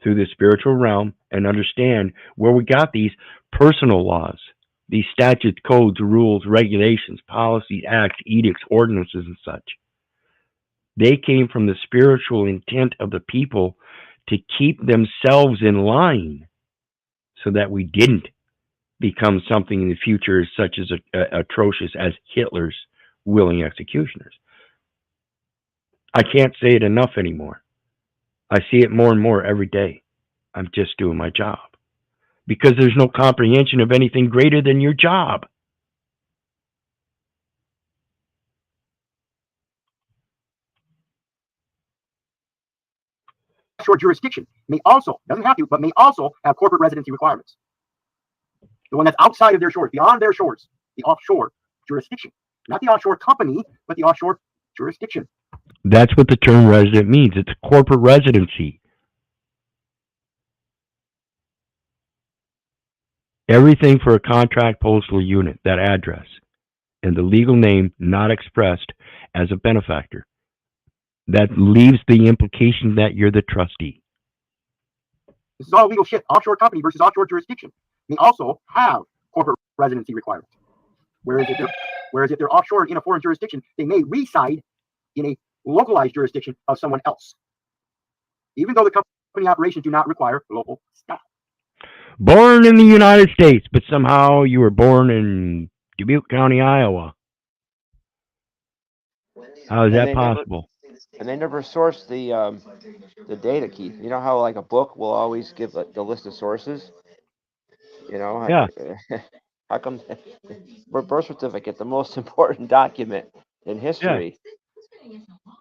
through the spiritual realm and understand where we got these personal laws, these statutes, codes, rules, regulations, policies, acts, edicts, ordinances, and such. They came from the spiritual intent of the people to keep themselves in line so that we didn't become something in the future such as atrocious as Hitler's willing executioners. I can't say it enough anymore. I see it more and more every day. I'm just doing my job. Because there's no comprehension of anything greater than your job. Offshore jurisdiction may also, doesn't have to, but may also have corporate residency requirements. The one that's outside of their shores, beyond their shores, the offshore jurisdiction. Not the offshore company, but the offshore jurisdiction. That's what the term resident means. It's a corporate residency. Everything for a contract postal unit, that address, and the legal name not expressed as a benefactor. That leaves the implication that you're the trustee. This is all legal shit. Offshore company versus offshore jurisdiction may also have corporate residency requirements. Whereas if they're offshore in a foreign jurisdiction, they may reside in a localized jurisdiction of someone else, even though the company operations do not require local staff. Born in the United States, but somehow you were born in Dubuque County, Iowa. How is And that they never possible? and they never source the data, Keith. You know how like a book will always give the list of sources. You know, Yeah, how come for birth certificate, the most important document in yeah, history?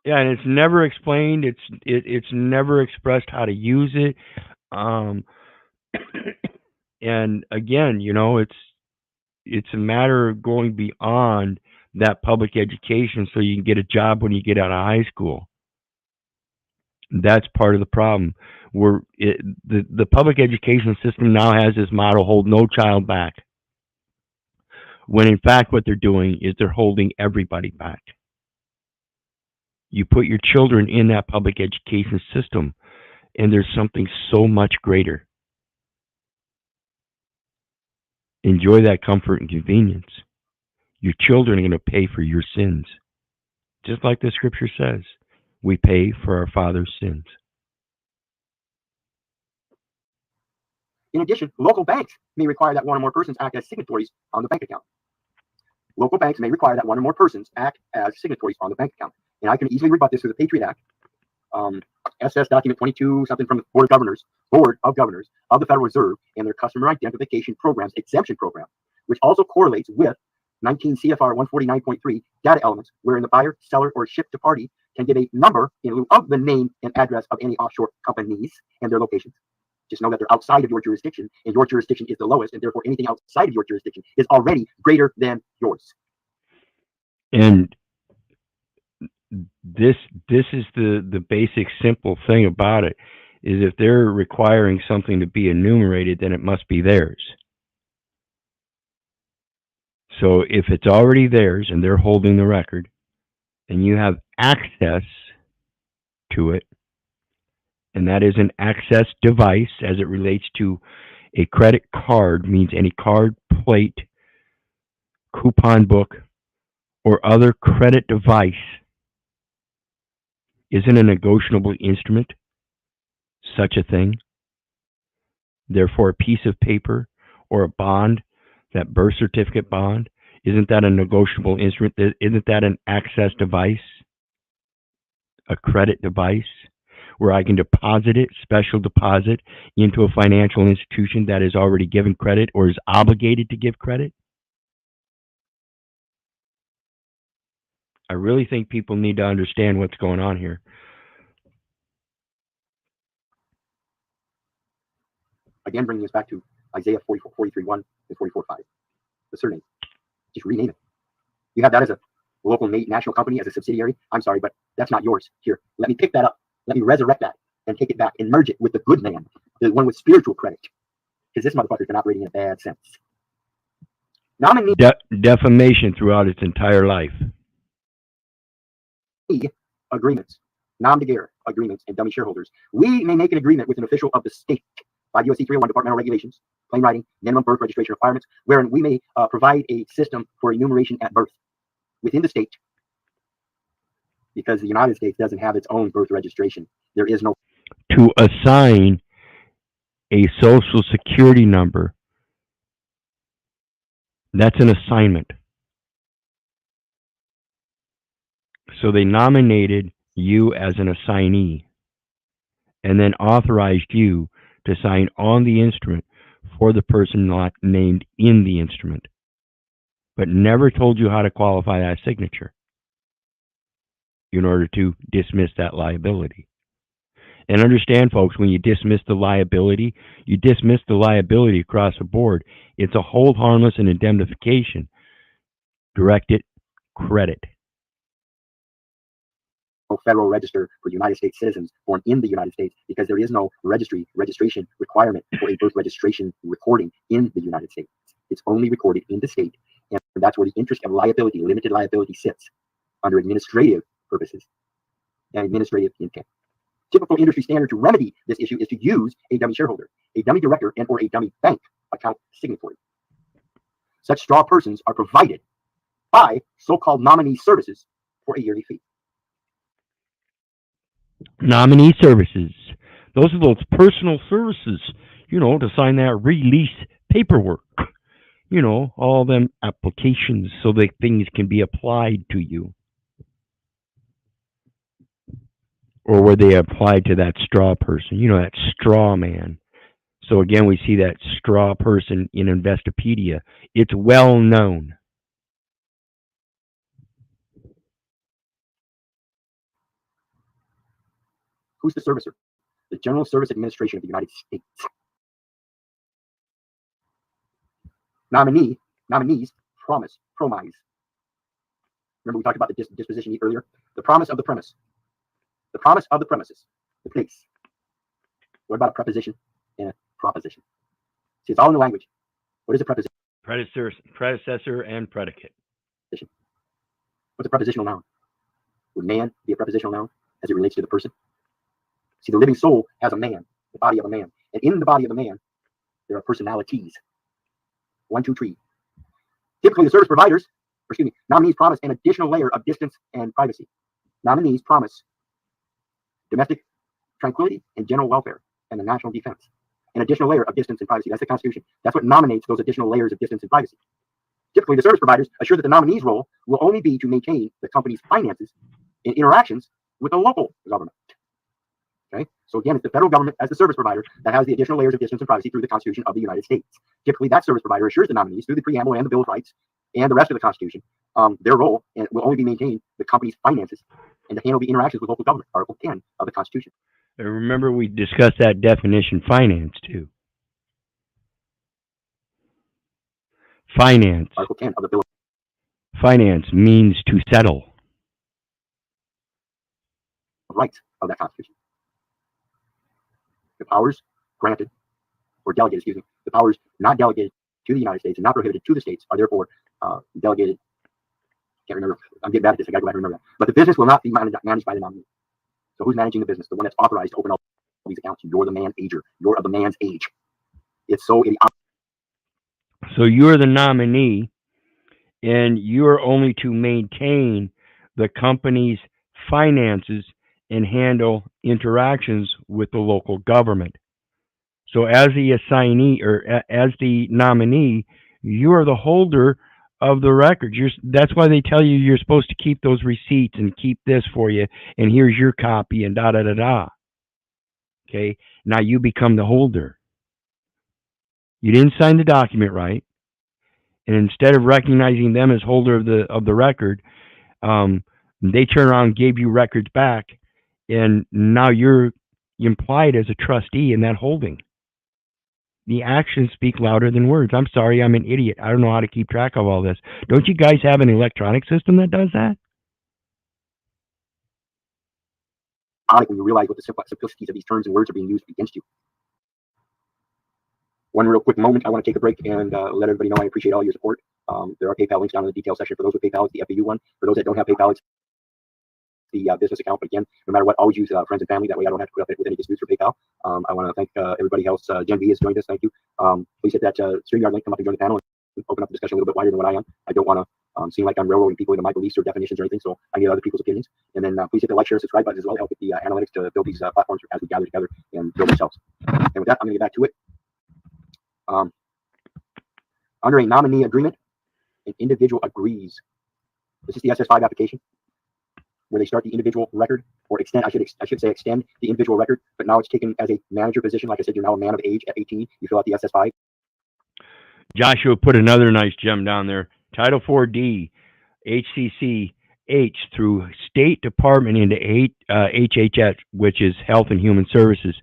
yeah, and it's never explained. It's never expressed how to use it. Um, and again, it's a matter of going beyond that public education so you can get a job when you get out of high school. That's part of the problem. The public education system now has this motto: "Hold no child back." When in fact, what they're doing is they're holding everybody back. You put your children in that public education system, and there's something so much greater. Enjoy that comfort and convenience. Your children are going to pay for your sins. Just like the scripture says, we pay for our father's sins. In addition, local banks may require that one or more persons act as signatories on the bank account. Local banks may require that one or more persons act as signatories on the bank account. And I can easily rebut this through the Patriot Act, SS document 22, something from the Board of Governors of the Federal Reserve and their customer identification programs exemption program, which also correlates with 19 CFR 149.3 data elements, wherein the buyer, seller, or shipped to party can give a number in lieu of the name and address of any offshore companies and their locations. Just know that they're outside of your jurisdiction, and your jurisdiction is the lowest, and therefore anything outside of your jurisdiction is already greater than yours. And this is the basic simple thing about it is if they're requiring something to be enumerated, then it must be theirs. So if it's already theirs and they're holding the record and you have access to it, and that is an access device as it relates to a credit card, means any card, plate, coupon book, or other credit device isn't a negotiable instrument, such a thing. Therefore, a piece of paper or a bond, that birth certificate bond, isn't that a negotiable instrument? Isn't that an access device, a credit device, where I can deposit it, special deposit, into a financial institution that is already given credit or is obligated to give credit? I really think people need to understand what's going on here. Again, bringing us back to Isaiah 43:1 and 44:5. The surname, just rename it. You have that as a local national company, as a subsidiary. I'm sorry, but that's not yours. Here, let me pick that up. Let me resurrect that and take it back and merge it with the good man, the one with spiritual credit. Because this motherfucker's been operating in a bad sense. Nominee Defamation throughout its entire life. agreements, nom de guerre agreements, and dummy shareholders. We may make an agreement with an official of the state, 5 U.S.C. 301 departmental regulations, plain writing, minimum birth registration requirements, wherein we may provide a system for enumeration at birth within the state, because the United States doesn't have its own birth registration. There is no To assign a social security number, that's an assignment. So they nominated you as an assignee and then authorized you to sign on the instrument for the person not named in the instrument, but never told you how to qualify that signature in order to dismiss that liability. And understand, folks, when you dismiss the liability, you dismiss the liability across the board. It's a hold harmless and indemnification. Directed credit. federal register for United States citizens born in the United States, because there is no registration requirement for a birth registration recording in the United States. It's only recorded in the state, and that's where the interest of liability, limited liability, sits under administrative purposes and administrative intent. Typical industry standard to remedy this issue is to use a dummy shareholder, a dummy director, and or a dummy bank account signatory. Such straw persons are provided by so-called nominee services for a yearly fee. Nominee services. Those are those personal services, to sign that release paperwork. You know, all them applications so that things can be applied to you. Or were they applied to that straw person? You know, that straw man. So again, we see that straw person in Investopedia. It's well known. Who's the servicer? The General Service Administration of the United States. Nominees, promise. Remember we talked about the disposition earlier? The promise of the premise. The promise of the premises. The place. What about a preposition and a proposition? See, it's all in the language. What is a preposition? Predecessor and predicate. What's a prepositional noun? Would man be a prepositional noun as it relates to the person? See, the living soul has a man, the body of a man. And in the body of a man, there are personalities. 1, 2, 3. Typically, the service providers, nominees promise an additional layer of distance and privacy. Nominees promise domestic tranquility and general welfare and the national defense. An additional layer of distance and privacy. That's the Constitution. That's what nominates those additional layers of distance and privacy. Typically, the service providers assure that the nominee's role will only be to maintain the company's finances in interactions with the local government. Okay, so again, it's the federal government as the service provider that has the additional layers of distance and privacy through the Constitution of the United States. Typically, that service provider assures the nominees through the preamble and the Bill of Rights and the rest of the Constitution, their role will only be maintain the company's finances and to handle the interactions with local government. Article 10 of the Constitution. Remember, we discussed that definition, finance, too. Finance. Article 10 of the Bill of Finance means to settle. Rights of that Constitution. The powers granted or delegated, the powers not delegated to the United States and not prohibited to the states are therefore delegated. Can't remember. I'm getting bad at this. I gotta go back and remember that. But the business will not be managed by the nominee. So who's managing the business? The one that's authorized to open all these accounts. You're the man-ager. You're of the man's age. It's so idiotic. So you're the nominee, and you're only to maintain the company's finances and handle interactions with the local government. So as the assignee or as the nominee, you are the holder of the records. That's why they tell you you're supposed to keep those receipts and keep this for you, and here's your copy and da-da-da-da. Okay, now you become the holder. You didn't sign the document right, and instead of recognizing them as holder of the record, they turn around and gave you records back, and now you're implied as a trustee in that holding. The actions speak louder than words. I'm sorry, I'm an idiot. I don't know how to keep track of all this. Don't you guys have an electronic system that does that? When you realize what the simplicities of these terms and words are being used against you. One real quick moment, I want to take a break and let everybody know I appreciate all your support. There are PayPal links down in the details section. For those with PayPal, it's the FAU one. For those that don't have PayPal, it's the business account. But again, no matter what, always use friends and family. That way I don't have to put up with any disputes for PayPal. I want to thank everybody else. Jen B has joined us. Thank you. Please hit that StreamYard link, come up and join the panel and open up the discussion a little bit wider than what I am. I don't want to seem like I'm railroading people into my beliefs or definitions or anything, so I need other people's opinions. And then please hit the like, share, subscribe button as well. Help with the analytics to build these platforms as we gather together and build ourselves. And with that, I'm going to get back to it. Under a nominee agreement, an individual agrees. This is the SS5 application, where they start the individual record, or extend. I should say extend the individual record, but now it's taken as a manager position. Like I said, you're now a man of age at 18. You fill out the SS5. Joshua put another nice gem down there. Title 4D, HCCH through State Department into HHS, which is Health and Human Services.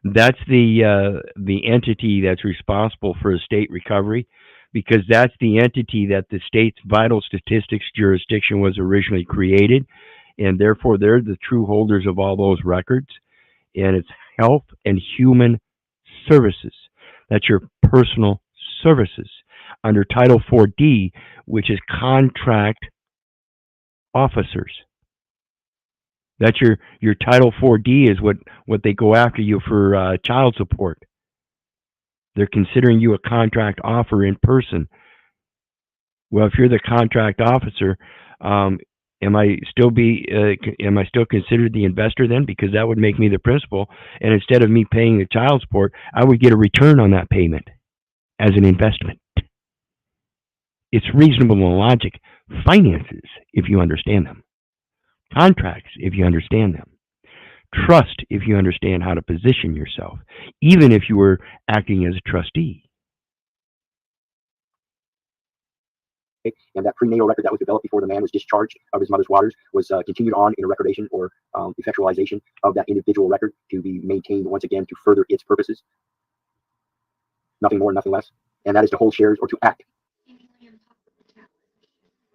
That's the entity that's responsible for estate recovery, because that's the entity that the state's vital statistics jurisdiction was originally created, and therefore they're the true holders of all those records. And it's Health and Human Services. That's your personal services under Title 4D, which is contract officers. That's your Title 4D is what they go after you for child support. They're considering you a contract offer in person. Well, if you're the contract officer, am I still considered the investor then? Because that would make me the principal, and instead of me paying the child support, I would get a return on that payment as an investment. It's reasonable and logic. Finances, if you understand them. Contracts, if you understand them. Trust, if you understand how to position yourself, even if you were acting as a trustee. And that prenatal record that was developed before the man was discharged of his mother's waters was continued on in a recordation or effectualization of that individual record to be maintained once again to further its purposes. Nothing more, nothing less. And that is to hold shares or to act.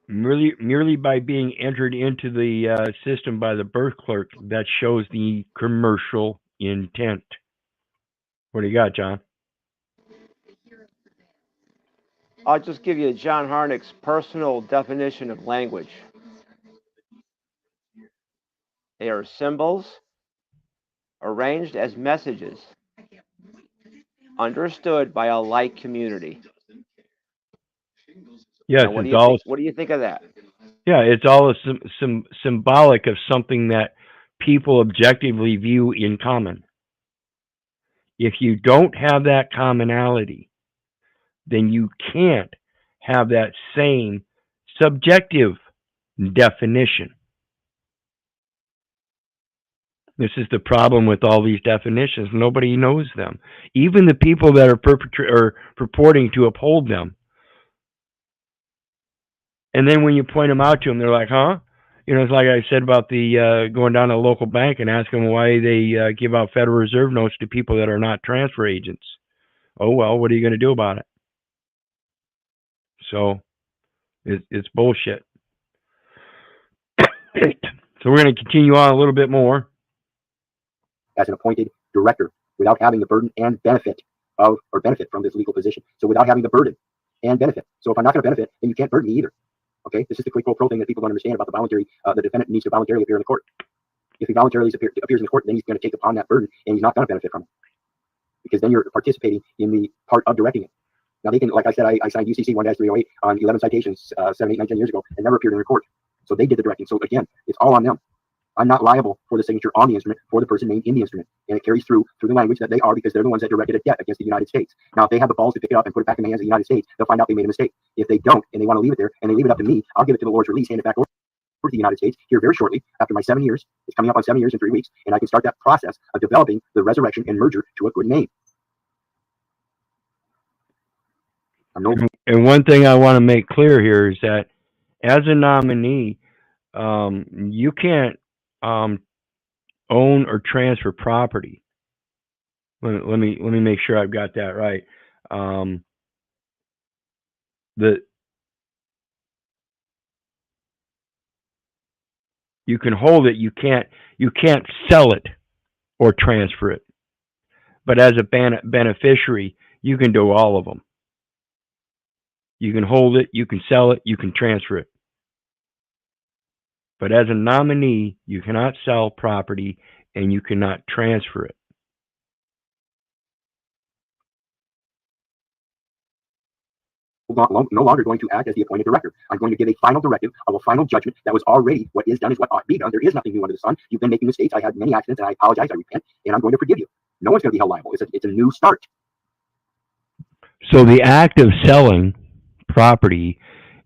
Merely by being entered into the system by the birth clerk, that shows the commercial intent. What do you got, John? I'll just give you John Harnick's personal definition of language. They are symbols arranged as messages understood by a like community. Yes, now, what do you think of that? Yeah, it's all symbolic of something that people objectively view in common. If you don't have that commonality, then you can't have that same subjective definition. This is the problem with all these definitions. Nobody knows them. Even the people that are purporting to uphold them. And then when you point them out to them, they're like, huh? You know, it's like I said about the going down to a local bank and asking them why they give out Federal Reserve notes to people that are not transfer agents. Oh, well, what are you going to do about it? So it's bullshit. So we're going to continue on a little bit more. As an appointed director without having the burden and benefit of, or benefit from this legal position. So without having the burden and benefit. So if I'm not going to benefit, then you can't burden me either. Okay, this is the quid pro quo thing that people don't understand about the voluntary. The defendant needs to voluntarily appear in the court. If he voluntarily appears in the court, then he's going to take upon that burden, and he's not going to benefit from it, because then you're participating in the part of directing it. Now they can, like I said, I signed UCC 1-308 on 11 citations 7, 8, 9, 10 years ago, and never appeared in the court. So they did the directing. So again, it's all on them. I'm not liable for the signature on the instrument for the person named in the instrument, and it carries through the language that they are, because they're the ones that directed a debt against the United States. Now, if they have the balls to pick it up and put it back in the hands of the United States, they'll find out they made a mistake. If they don't, and they want to leave it there, and they leave it up to me, I'll give it to the Lord's release, hand it back over to the United States here very shortly after my 7 years. It's coming up on 7 years and 3 weeks, and I can start that process of developing the resurrection and merger to a good name. And one thing I want to make clear here is that as a nominee, you can't own or transfer property. Let me make sure I've got that right. You can hold it. You can't sell it or transfer it. But as a beneficiary, you can do all of them. You can hold it. You can sell it. You can transfer it. But as a nominee, you cannot sell property and you cannot transfer it. No longer going to act as the appointed director. I'm going to give a final directive of a final judgment that was already what is done is what ought to be done. There is nothing new under the sun. You've been making mistakes. I had many accidents, and I apologize. I repent, and I'm going to forgive you. No one's going to be held liable. It's a new start. So the act of selling property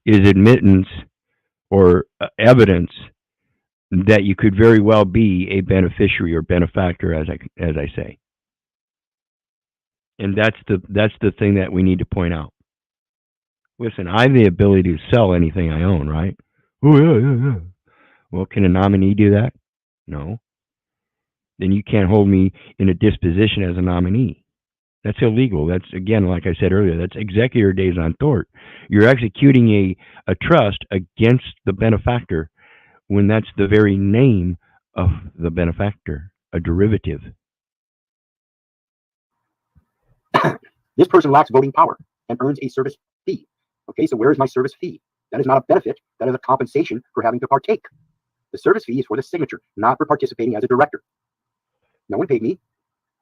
is admittance or evidence that you could very well be a beneficiary or benefactor, as I say. And that's the thing that we need to point out. Listen, I have the ability to sell anything I own, right? Oh, yeah. Well, can a nominee do that? No. Then you can't hold me in a disposition as a nominee. That's illegal. That's, again, like I said earlier, that's executor des tort. You're executing a trust against the benefactor when that's the very name of the benefactor, a derivative. This person lacks voting power and earns a service fee. Okay, so where is my service fee? That is not a benefit. That is a compensation for having to partake. The service fee is for the signature, not for participating as a director. No one paid me,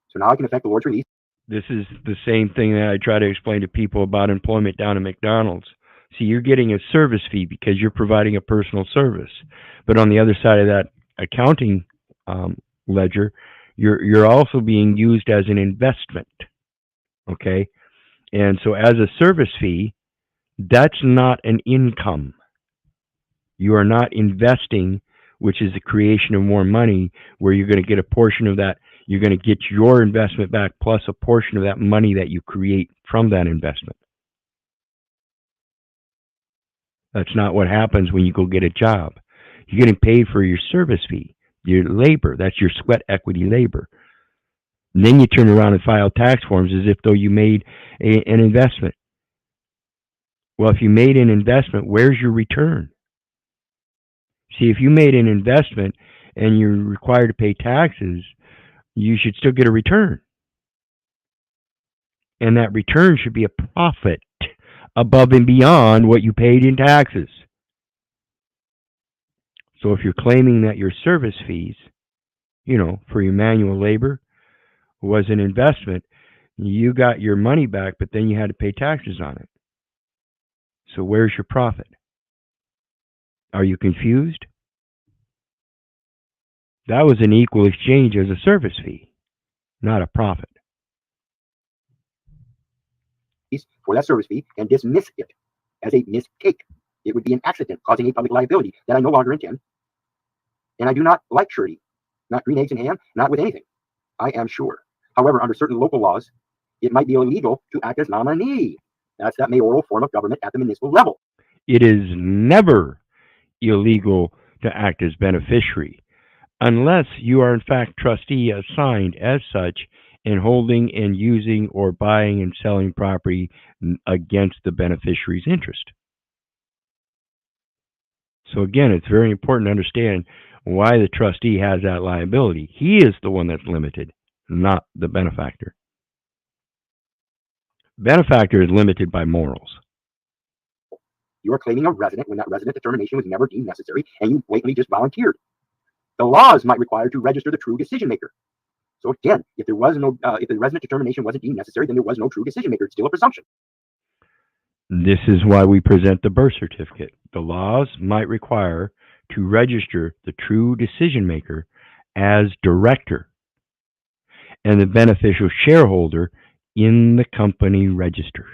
so now I can effect the Lord's release. This is the same thing that I try to explain to people about employment down at McDonald's. See, you're getting a service fee because you're providing a personal service. But on the other side of that accounting ledger, you're also being used as an investment. Okay? And so as a service fee, That's not an income. You are not investing, which is the creation of more money, where you're going to get a portion of that. You're going to get your investment back plus a portion of that money that you create from that investment. That's not what happens when you go get a job. You're getting paid for your service fee, your labor. That's your sweat equity labor. And then you turn around and file tax forms as if though you made an investment. Well, if you made an investment, where's your return? See, if you made an investment and you're required to pay taxes, you should still get a return. And that return should be a profit above and beyond what you paid in taxes. So if you're claiming that your service fees, for your manual labor was an investment, you got your money back, but then you had to pay taxes on it. So where's your profit? Are you confused? That was an equal exchange as a service fee, not a profit. For that service fee and dismiss it as a mistake. It would be an accident causing a public liability that I no longer intend. And I do not like surety, not green eggs in ham, not with anything. I am sure. However, under certain local laws, it might be illegal to act as nominee. That's that mayoral form of government at the municipal level. It is never illegal to act as beneficiary unless you are in fact trustee assigned as such in holding and using or buying and selling property against the beneficiary's interest. So again, it's very important to understand why the trustee has that liability. He is the one that's limited, not the benefactor. Benefactor is limited by morals. You are claiming a resident when that resident determination was never deemed necessary and you blatantly just volunteered. The laws might require to register the true decision maker. So again, if there was no, if the resident determination wasn't deemed necessary, then there was no true decision maker. It's still a presumption. This is why we present the birth certificate. The laws might require to register the true decision maker as director and the beneficial shareholder in the company register.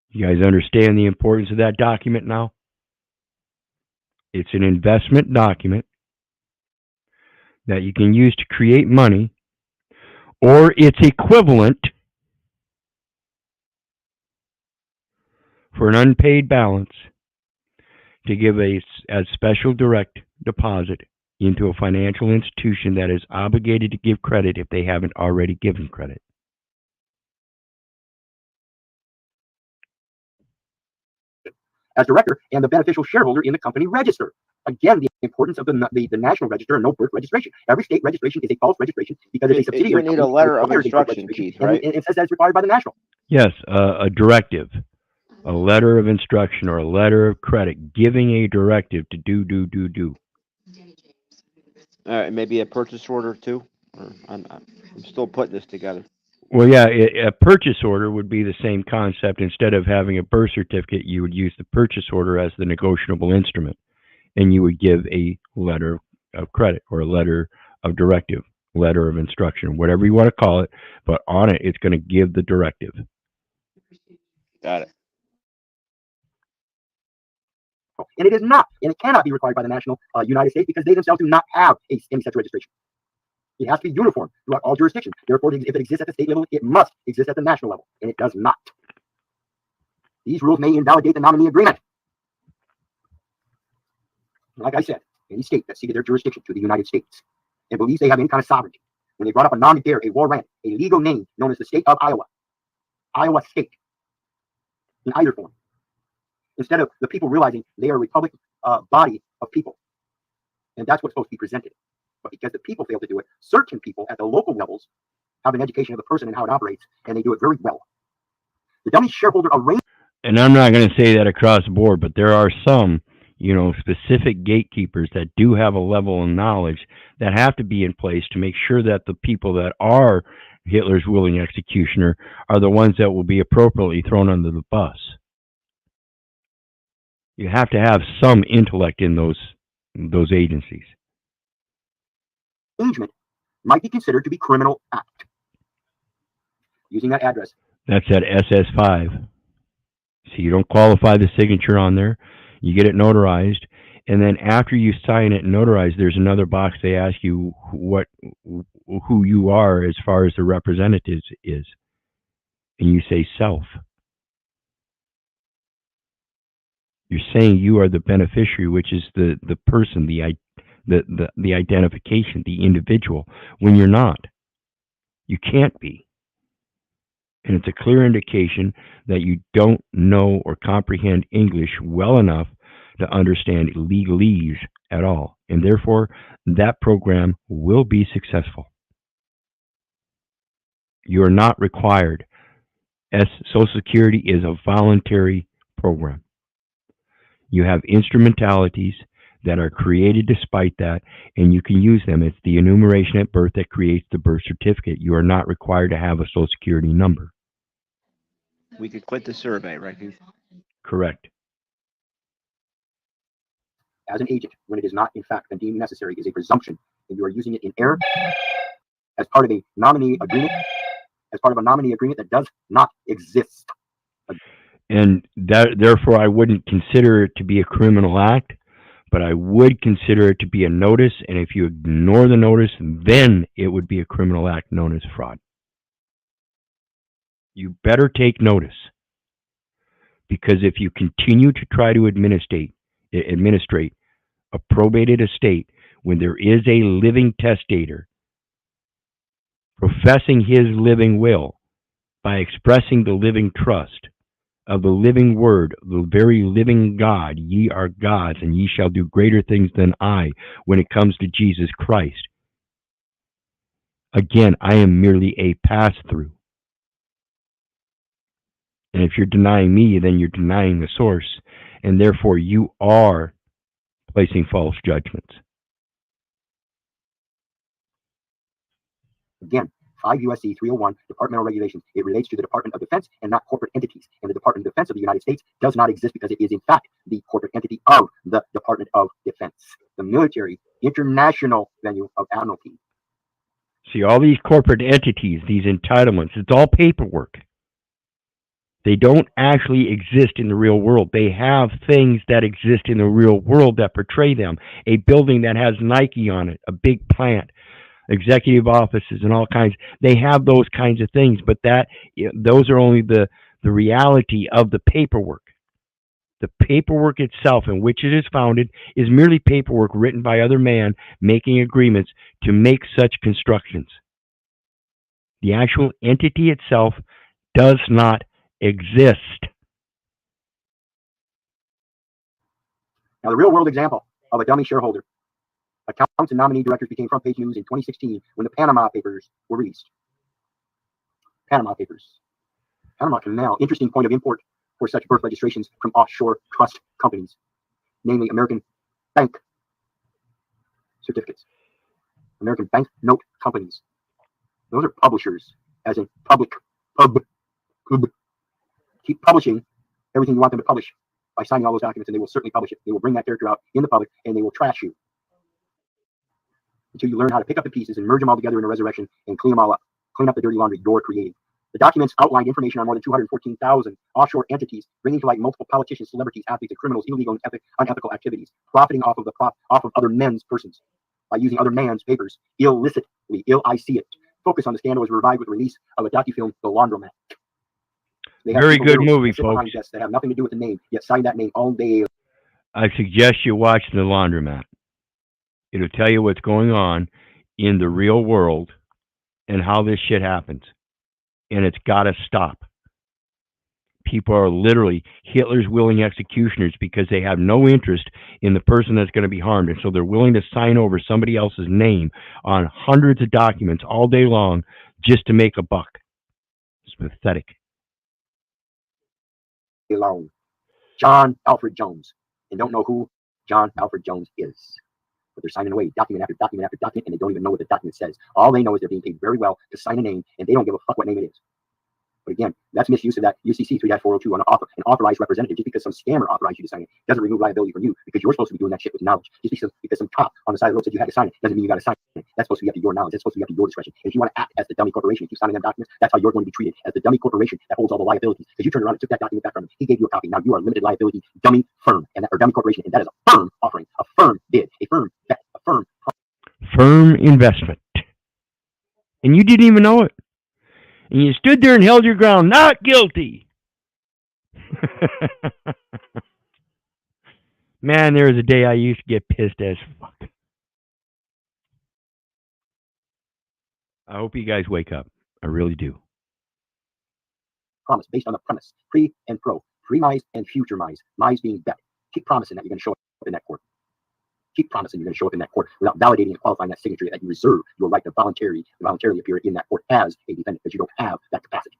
You guys understand the importance of that document now? It's an investment document that you can use to create money, or its equivalent for an unpaid balance to give a special direct deposit into a financial institution that is obligated to give credit if they haven't already given credit. As director and the beneficial shareholder in the company register. Again, the importance of the national register and no birth registration. Every state registration is a false registration because it's a subsidiary. You need a letter of instruction, Keith, right? And it says that's required by the national. Yes, a directive, a letter of instruction or a letter of credit giving a directive to do. All right, maybe a purchase order too. I'm still putting this together. Well, yeah, a purchase order would be the same concept. Instead of having a birth certificate, you would use the purchase order as the negotiable instrument, and you would give a letter of credit or a letter of directive, letter of instruction, whatever you want to call it, but on it, it's going to give the directive. Got it. And it is not, and it cannot be required by the national United States because they themselves do not have any such registration. It has to be uniform throughout all jurisdictions. Therefore, if it exists at the state level, it must exist at the national level, and it does not. These rules may invalidate the nominee agreement. Like I said, any state that ceded their jurisdiction to the United States and believes they have any kind of sovereignty, when they brought up a nom de guerre, a warrant, a legal name known as the state of Iowa, Iowa State, in either form, instead of the people realizing they are a republic body of people, and that's what's supposed to be presented. But because the people fail to do it, certain people at the local levels have an education of the person and how it operates, and they do it very well. The dummy shareholder arrangement. And I'm not going to say that across the board, but there are some, specific gatekeepers that do have a level of knowledge that have to be in place to make sure that the people that are Hitler's willing executioner are the ones that will be appropriately thrown under the bus. You have to have some intellect in those agencies. Arrangement might be considered to be criminal act. using that address. That's at SS5. So you don't qualify the signature on there. You get it notarized, and then after you sign it and notarize, there's another box they ask you who you are as far as the representative is, and you say self. You're saying you are the beneficiary, which is the person, the identification, the individual, when you're not. You can't be. And it's a clear indication that you don't know or comprehend English well enough to understand legalese at all. And therefore, that program will be successful. You are not required. Social Security is a voluntary program. You have instrumentalities that are created despite that, and you can use them. It's the enumeration at birth that creates the birth certificate. You are not required to have a Social Security number. We could quit the survey, right? Correct. As an agent, when it is not in fact been deemed necessary, is a presumption, and you are using it in error as part of a nominee agreement, that does not exist. And therefore, I wouldn't consider it to be a criminal act, but I would consider it to be a notice. And if you ignore the notice, then it would be a criminal act known as fraud. You better take notice, because if you continue to try to administrate a probated estate when there is a living testator professing his living will by expressing the living trust of the living word, the very living God, ye are gods, and ye shall do greater things than I, when it comes to Jesus Christ. Again, I am merely a pass-through. And if you're denying me, then you're denying the source, and therefore you are placing false judgments. Again, 5 U.S.C. 301, departmental regulations. It relates to the Department of Defense and not corporate entities. And the Department of Defense of the United States does not exist because it is, in fact, the corporate entity of the Department of Defense, the military international venue of admiralty. See, all these corporate entities, these entitlements, it's all paperwork. They don't actually exist in the real world. They have things that exist in the real world that portray them. A building that has Nike on it, a big plant, executive offices and all kinds. They have those kinds of things, but those are only the reality of the paperwork. The paperwork itself in which it is founded is merely paperwork written by other man making agreements to make such constructions. The actual entity itself does not exist. Now, the real world example of a dummy shareholder. Accountants and nominee directors became front page news in 2016 when the Panama Papers were released. Panama Papers. Panama Canal, interesting point of import for such birth registrations from offshore trust companies, namely American bank certificates, American bank note companies. Those are publishers, as in public, pub. Keep publishing everything you want them to publish by signing all those documents, and they will certainly publish it. They will bring that character out in the public, and they will trash you until you learn how to pick up the pieces and merge them all together in a resurrection and clean them all up. Clean up the dirty laundry you're creating. The documents outlined information on more than 214,000 offshore entities, bringing to light multiple politicians, celebrities, athletes, and criminals' illegal and unethical activities, profiting off of other men's persons by using other man's papers illicitly. Illicit. Focus on the scandal was revived with the release of a docufilm, The Laundromat. Very good movie, folks. That have nothing to do with the name, yet sign that name all day. I suggest you watch The Laundromat. It'll tell you what's going on in the real world and how this shit happens. And it's got to stop. People are literally Hitler's willing executioners because they have no interest in the person that's going to be harmed. And so they're willing to sign over somebody else's name on hundreds of documents all day long just to make a buck. It's pathetic. Alone. John Alfred Jones. And don't know who John Alfred Jones is. But they're signing away document after document after document, and they don't even know what the document says. All they know is they're being paid very well to sign a name, and they don't give a fuck what name it is. But again, that's misuse of that UCC 3-402 on an authorized representative. Just because some scammer authorized you to sign it doesn't remove liability from you, because you're supposed to be doing that shit with knowledge. Just because some cop on the side of the road said you had to sign it doesn't mean you got to sign it. That's supposed to be up to your knowledge. That's supposed to be up to your discretion. And if you want to act as the dummy corporation, if you sign them documents, that's how you're going to be treated, as the dummy corporation that holds all the liabilities. Because you turned around and took that document back from him. He gave you a copy. Now you are a limited liability dummy firm, or dummy corporation, and that is a firm offering, a firm bid, a firm bet, a firm investment. And you didn't even know it. And you stood there and held your ground, not guilty. Man, there was a day I used to get pissed as fuck. I hope you guys wake up. I really do. promise based on the premise, pre and pro, pre-mise and future mise, mise being bet. Keep promising that you're going to show up in that court. Keep promising you're going to show up in that court without validating and qualifying that signature, that you reserve your right to voluntarily appear in that court as a defendant, because you don't have that capacity.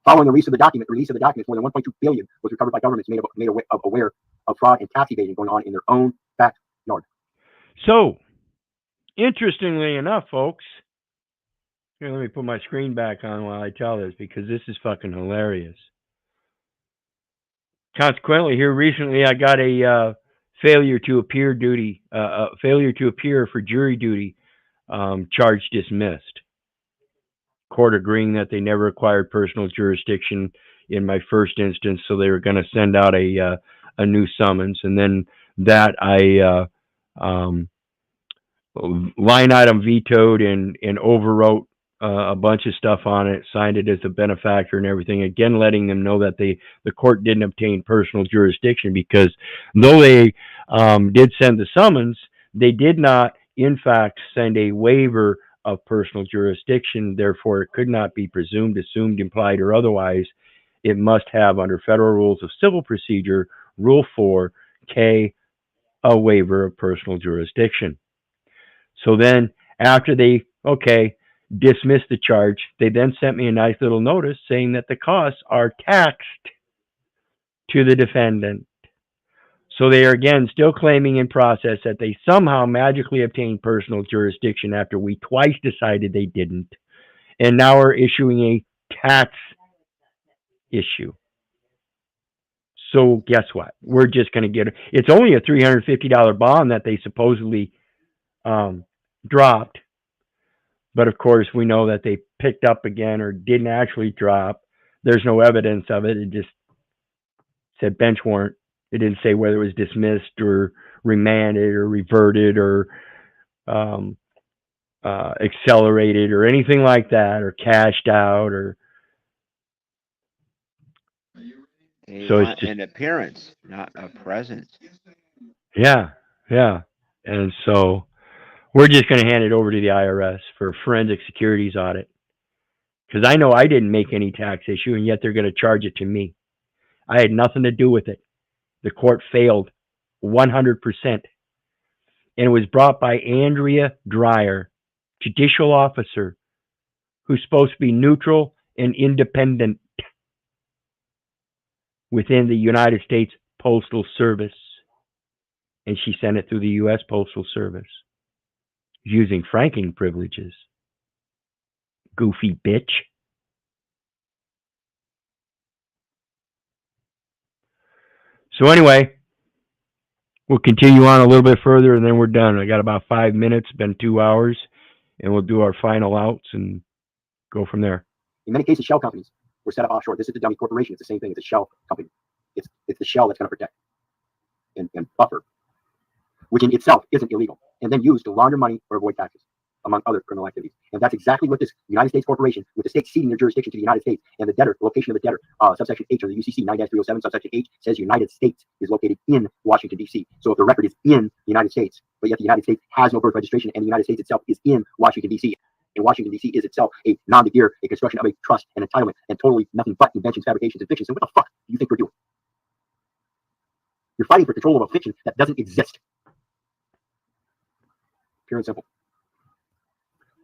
Following the release of the documents, more than 1.2 billion was recovered by governments made aware of fraud and tax evasion going on in their own backyard. So, interestingly enough, folks, here, let me put my screen back on while I tell this, because this is fucking hilarious. Consequently, here recently, I got a failure to appear for jury duty charge dismissed. Court agreeing that they never acquired personal jurisdiction in my first instance, so they were going to send out a new summons, and then that I line item vetoed and overwrote a bunch of stuff on it, signed it as a benefactor and everything, again letting them know that the court didn't obtain personal jurisdiction, because though they did send the summons, they did not in fact send a waiver of personal jurisdiction. Therefore, it could not be presumed, assumed, implied, or otherwise. It must have, under Federal Rules of Civil Procedure, Rule 4K, a waiver of personal jurisdiction. So then, after they, dismissed the charge, they then sent me a nice little notice saying that the costs are taxed to the defendant. So they are again still claiming in process that they somehow magically obtained personal jurisdiction after we twice decided they didn't, and now are issuing a tax issue. So guess what? We're just going to get it's only a $350 bond that they supposedly dropped, but of course we know that they picked up again or didn't actually drop. There's no evidence of it. It just said bench warrant. It didn't say whether it was dismissed or remanded or reverted or accelerated or anything like that, or cashed out, or so it's just an appearance, not a presence. Yeah. And so we're just going to hand it over to the IRS for forensic securities audit, because I know I didn't make any tax issue, and yet they're going to charge it to me. I had nothing to do with it. The court failed 100%. And it was brought by Andrea Dreyer, judicial officer, who's supposed to be neutral and independent within the United States Postal Service. And she sent it through the U.S. Postal Service using franking privileges. Goofy bitch. So anyway, we'll continue on a little bit further, and then we're done. I got about 5 minutes, been 2 hours, and we'll do our final outs and go from there. In many cases, shell companies were set up offshore. This is the dummy corporation. It's the same thing. It's a shell company. It's the shell that's going to protect and buffer, which in itself isn't illegal, and then used to launder money or avoid taxes, among other criminal activities. And that's exactly what this United States corporation, with the state ceding their jurisdiction to the United States, and the debtor, the location of the debtor, subsection H of the UCC 9-307, subsection H says United States is located in Washington, D.C. So if the record is in the United States, but yet the United States has no birth registration, and the United States itself is in Washington, D.C., and Washington, D.C. is itself a nom de guerre, a construction of a trust and entitlement, and totally nothing but inventions, fabrications, and fictions. So what the fuck do you think we're doing? You're fighting for control of a fiction that doesn't exist. Pure and simple.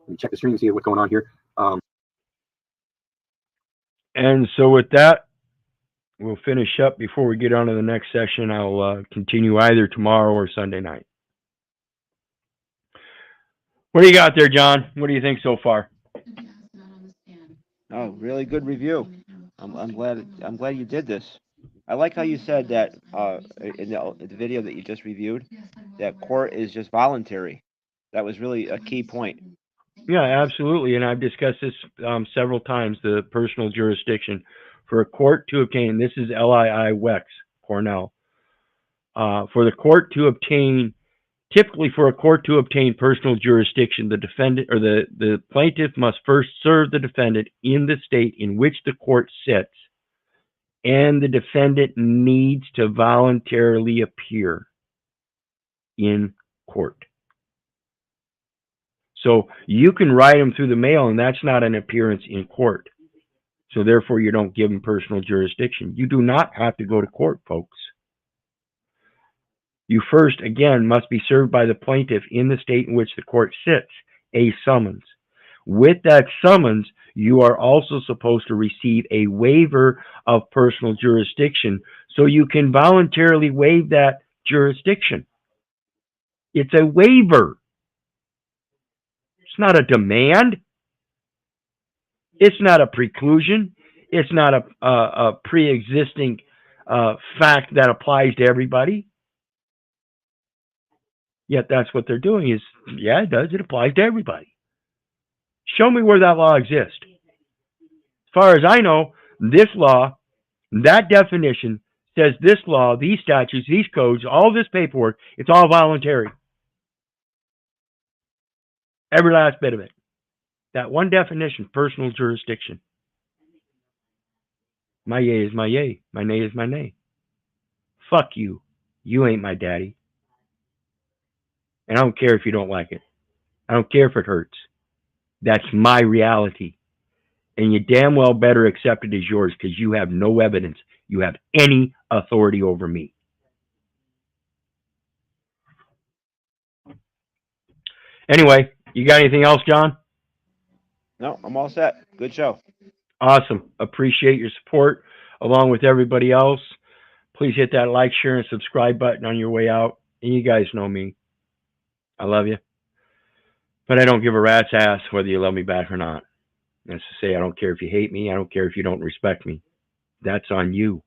Let me check the screen and see what's going on here. And so with that, we'll finish up. Before we get on to the next session, I'll continue either tomorrow or Sunday night. What do you got there, John? What do you think so far? Oh, really good review. I'm glad you did this. I like how you said that in the video that you just reviewed, that court is just voluntary. That was really a key point. Yeah, absolutely. And I've discussed this several times. The personal jurisdiction for a court to obtain. This is LII Wex Cornell. For the court to obtain, typically for a court to obtain personal jurisdiction, the defendant or the plaintiff must first serve the defendant in the state in which the court sits, and the defendant needs to voluntarily appear in court. So you can write them through the mail, and that's not an appearance in court. So therefore, you don't give them personal jurisdiction. You do not have to go to court, folks. You first, again, must be served by the plaintiff in the state in which the court sits, a summons. With that summons, you are also supposed to receive a waiver of personal jurisdiction so you can voluntarily waive that jurisdiction. It's a waiver. It's not a demand. It's not a preclusion. It's not a pre-existing fact that applies to everybody. Yet that's what they're doing is, yeah, it does. It applies to everybody. Show me where that law exists. As far as I know, this law, that definition says this law, these statutes, these codes, all this paperwork, it's all voluntary. Every last bit of it. That one definition, personal jurisdiction. My yay is my yay. My nay is my nay. Fuck you. You ain't my daddy. And I don't care if you don't like it. I don't care if it hurts. That's my reality. And you damn well better accept it as yours because you have no evidence you have any authority over me. Anyway, you got anything else, John? No, I'm all set. Good show. Awesome. Appreciate your support along with everybody else. Please hit that like, share, and subscribe button on your way out. And you guys know me. I love you. But I don't give a rat's ass whether you love me back or not. That's to say, I don't care if you hate me. I don't care if you don't respect me. That's on you,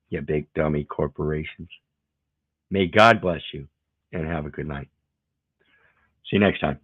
you big dummy corporations. May God bless you and have a good night. See you next time.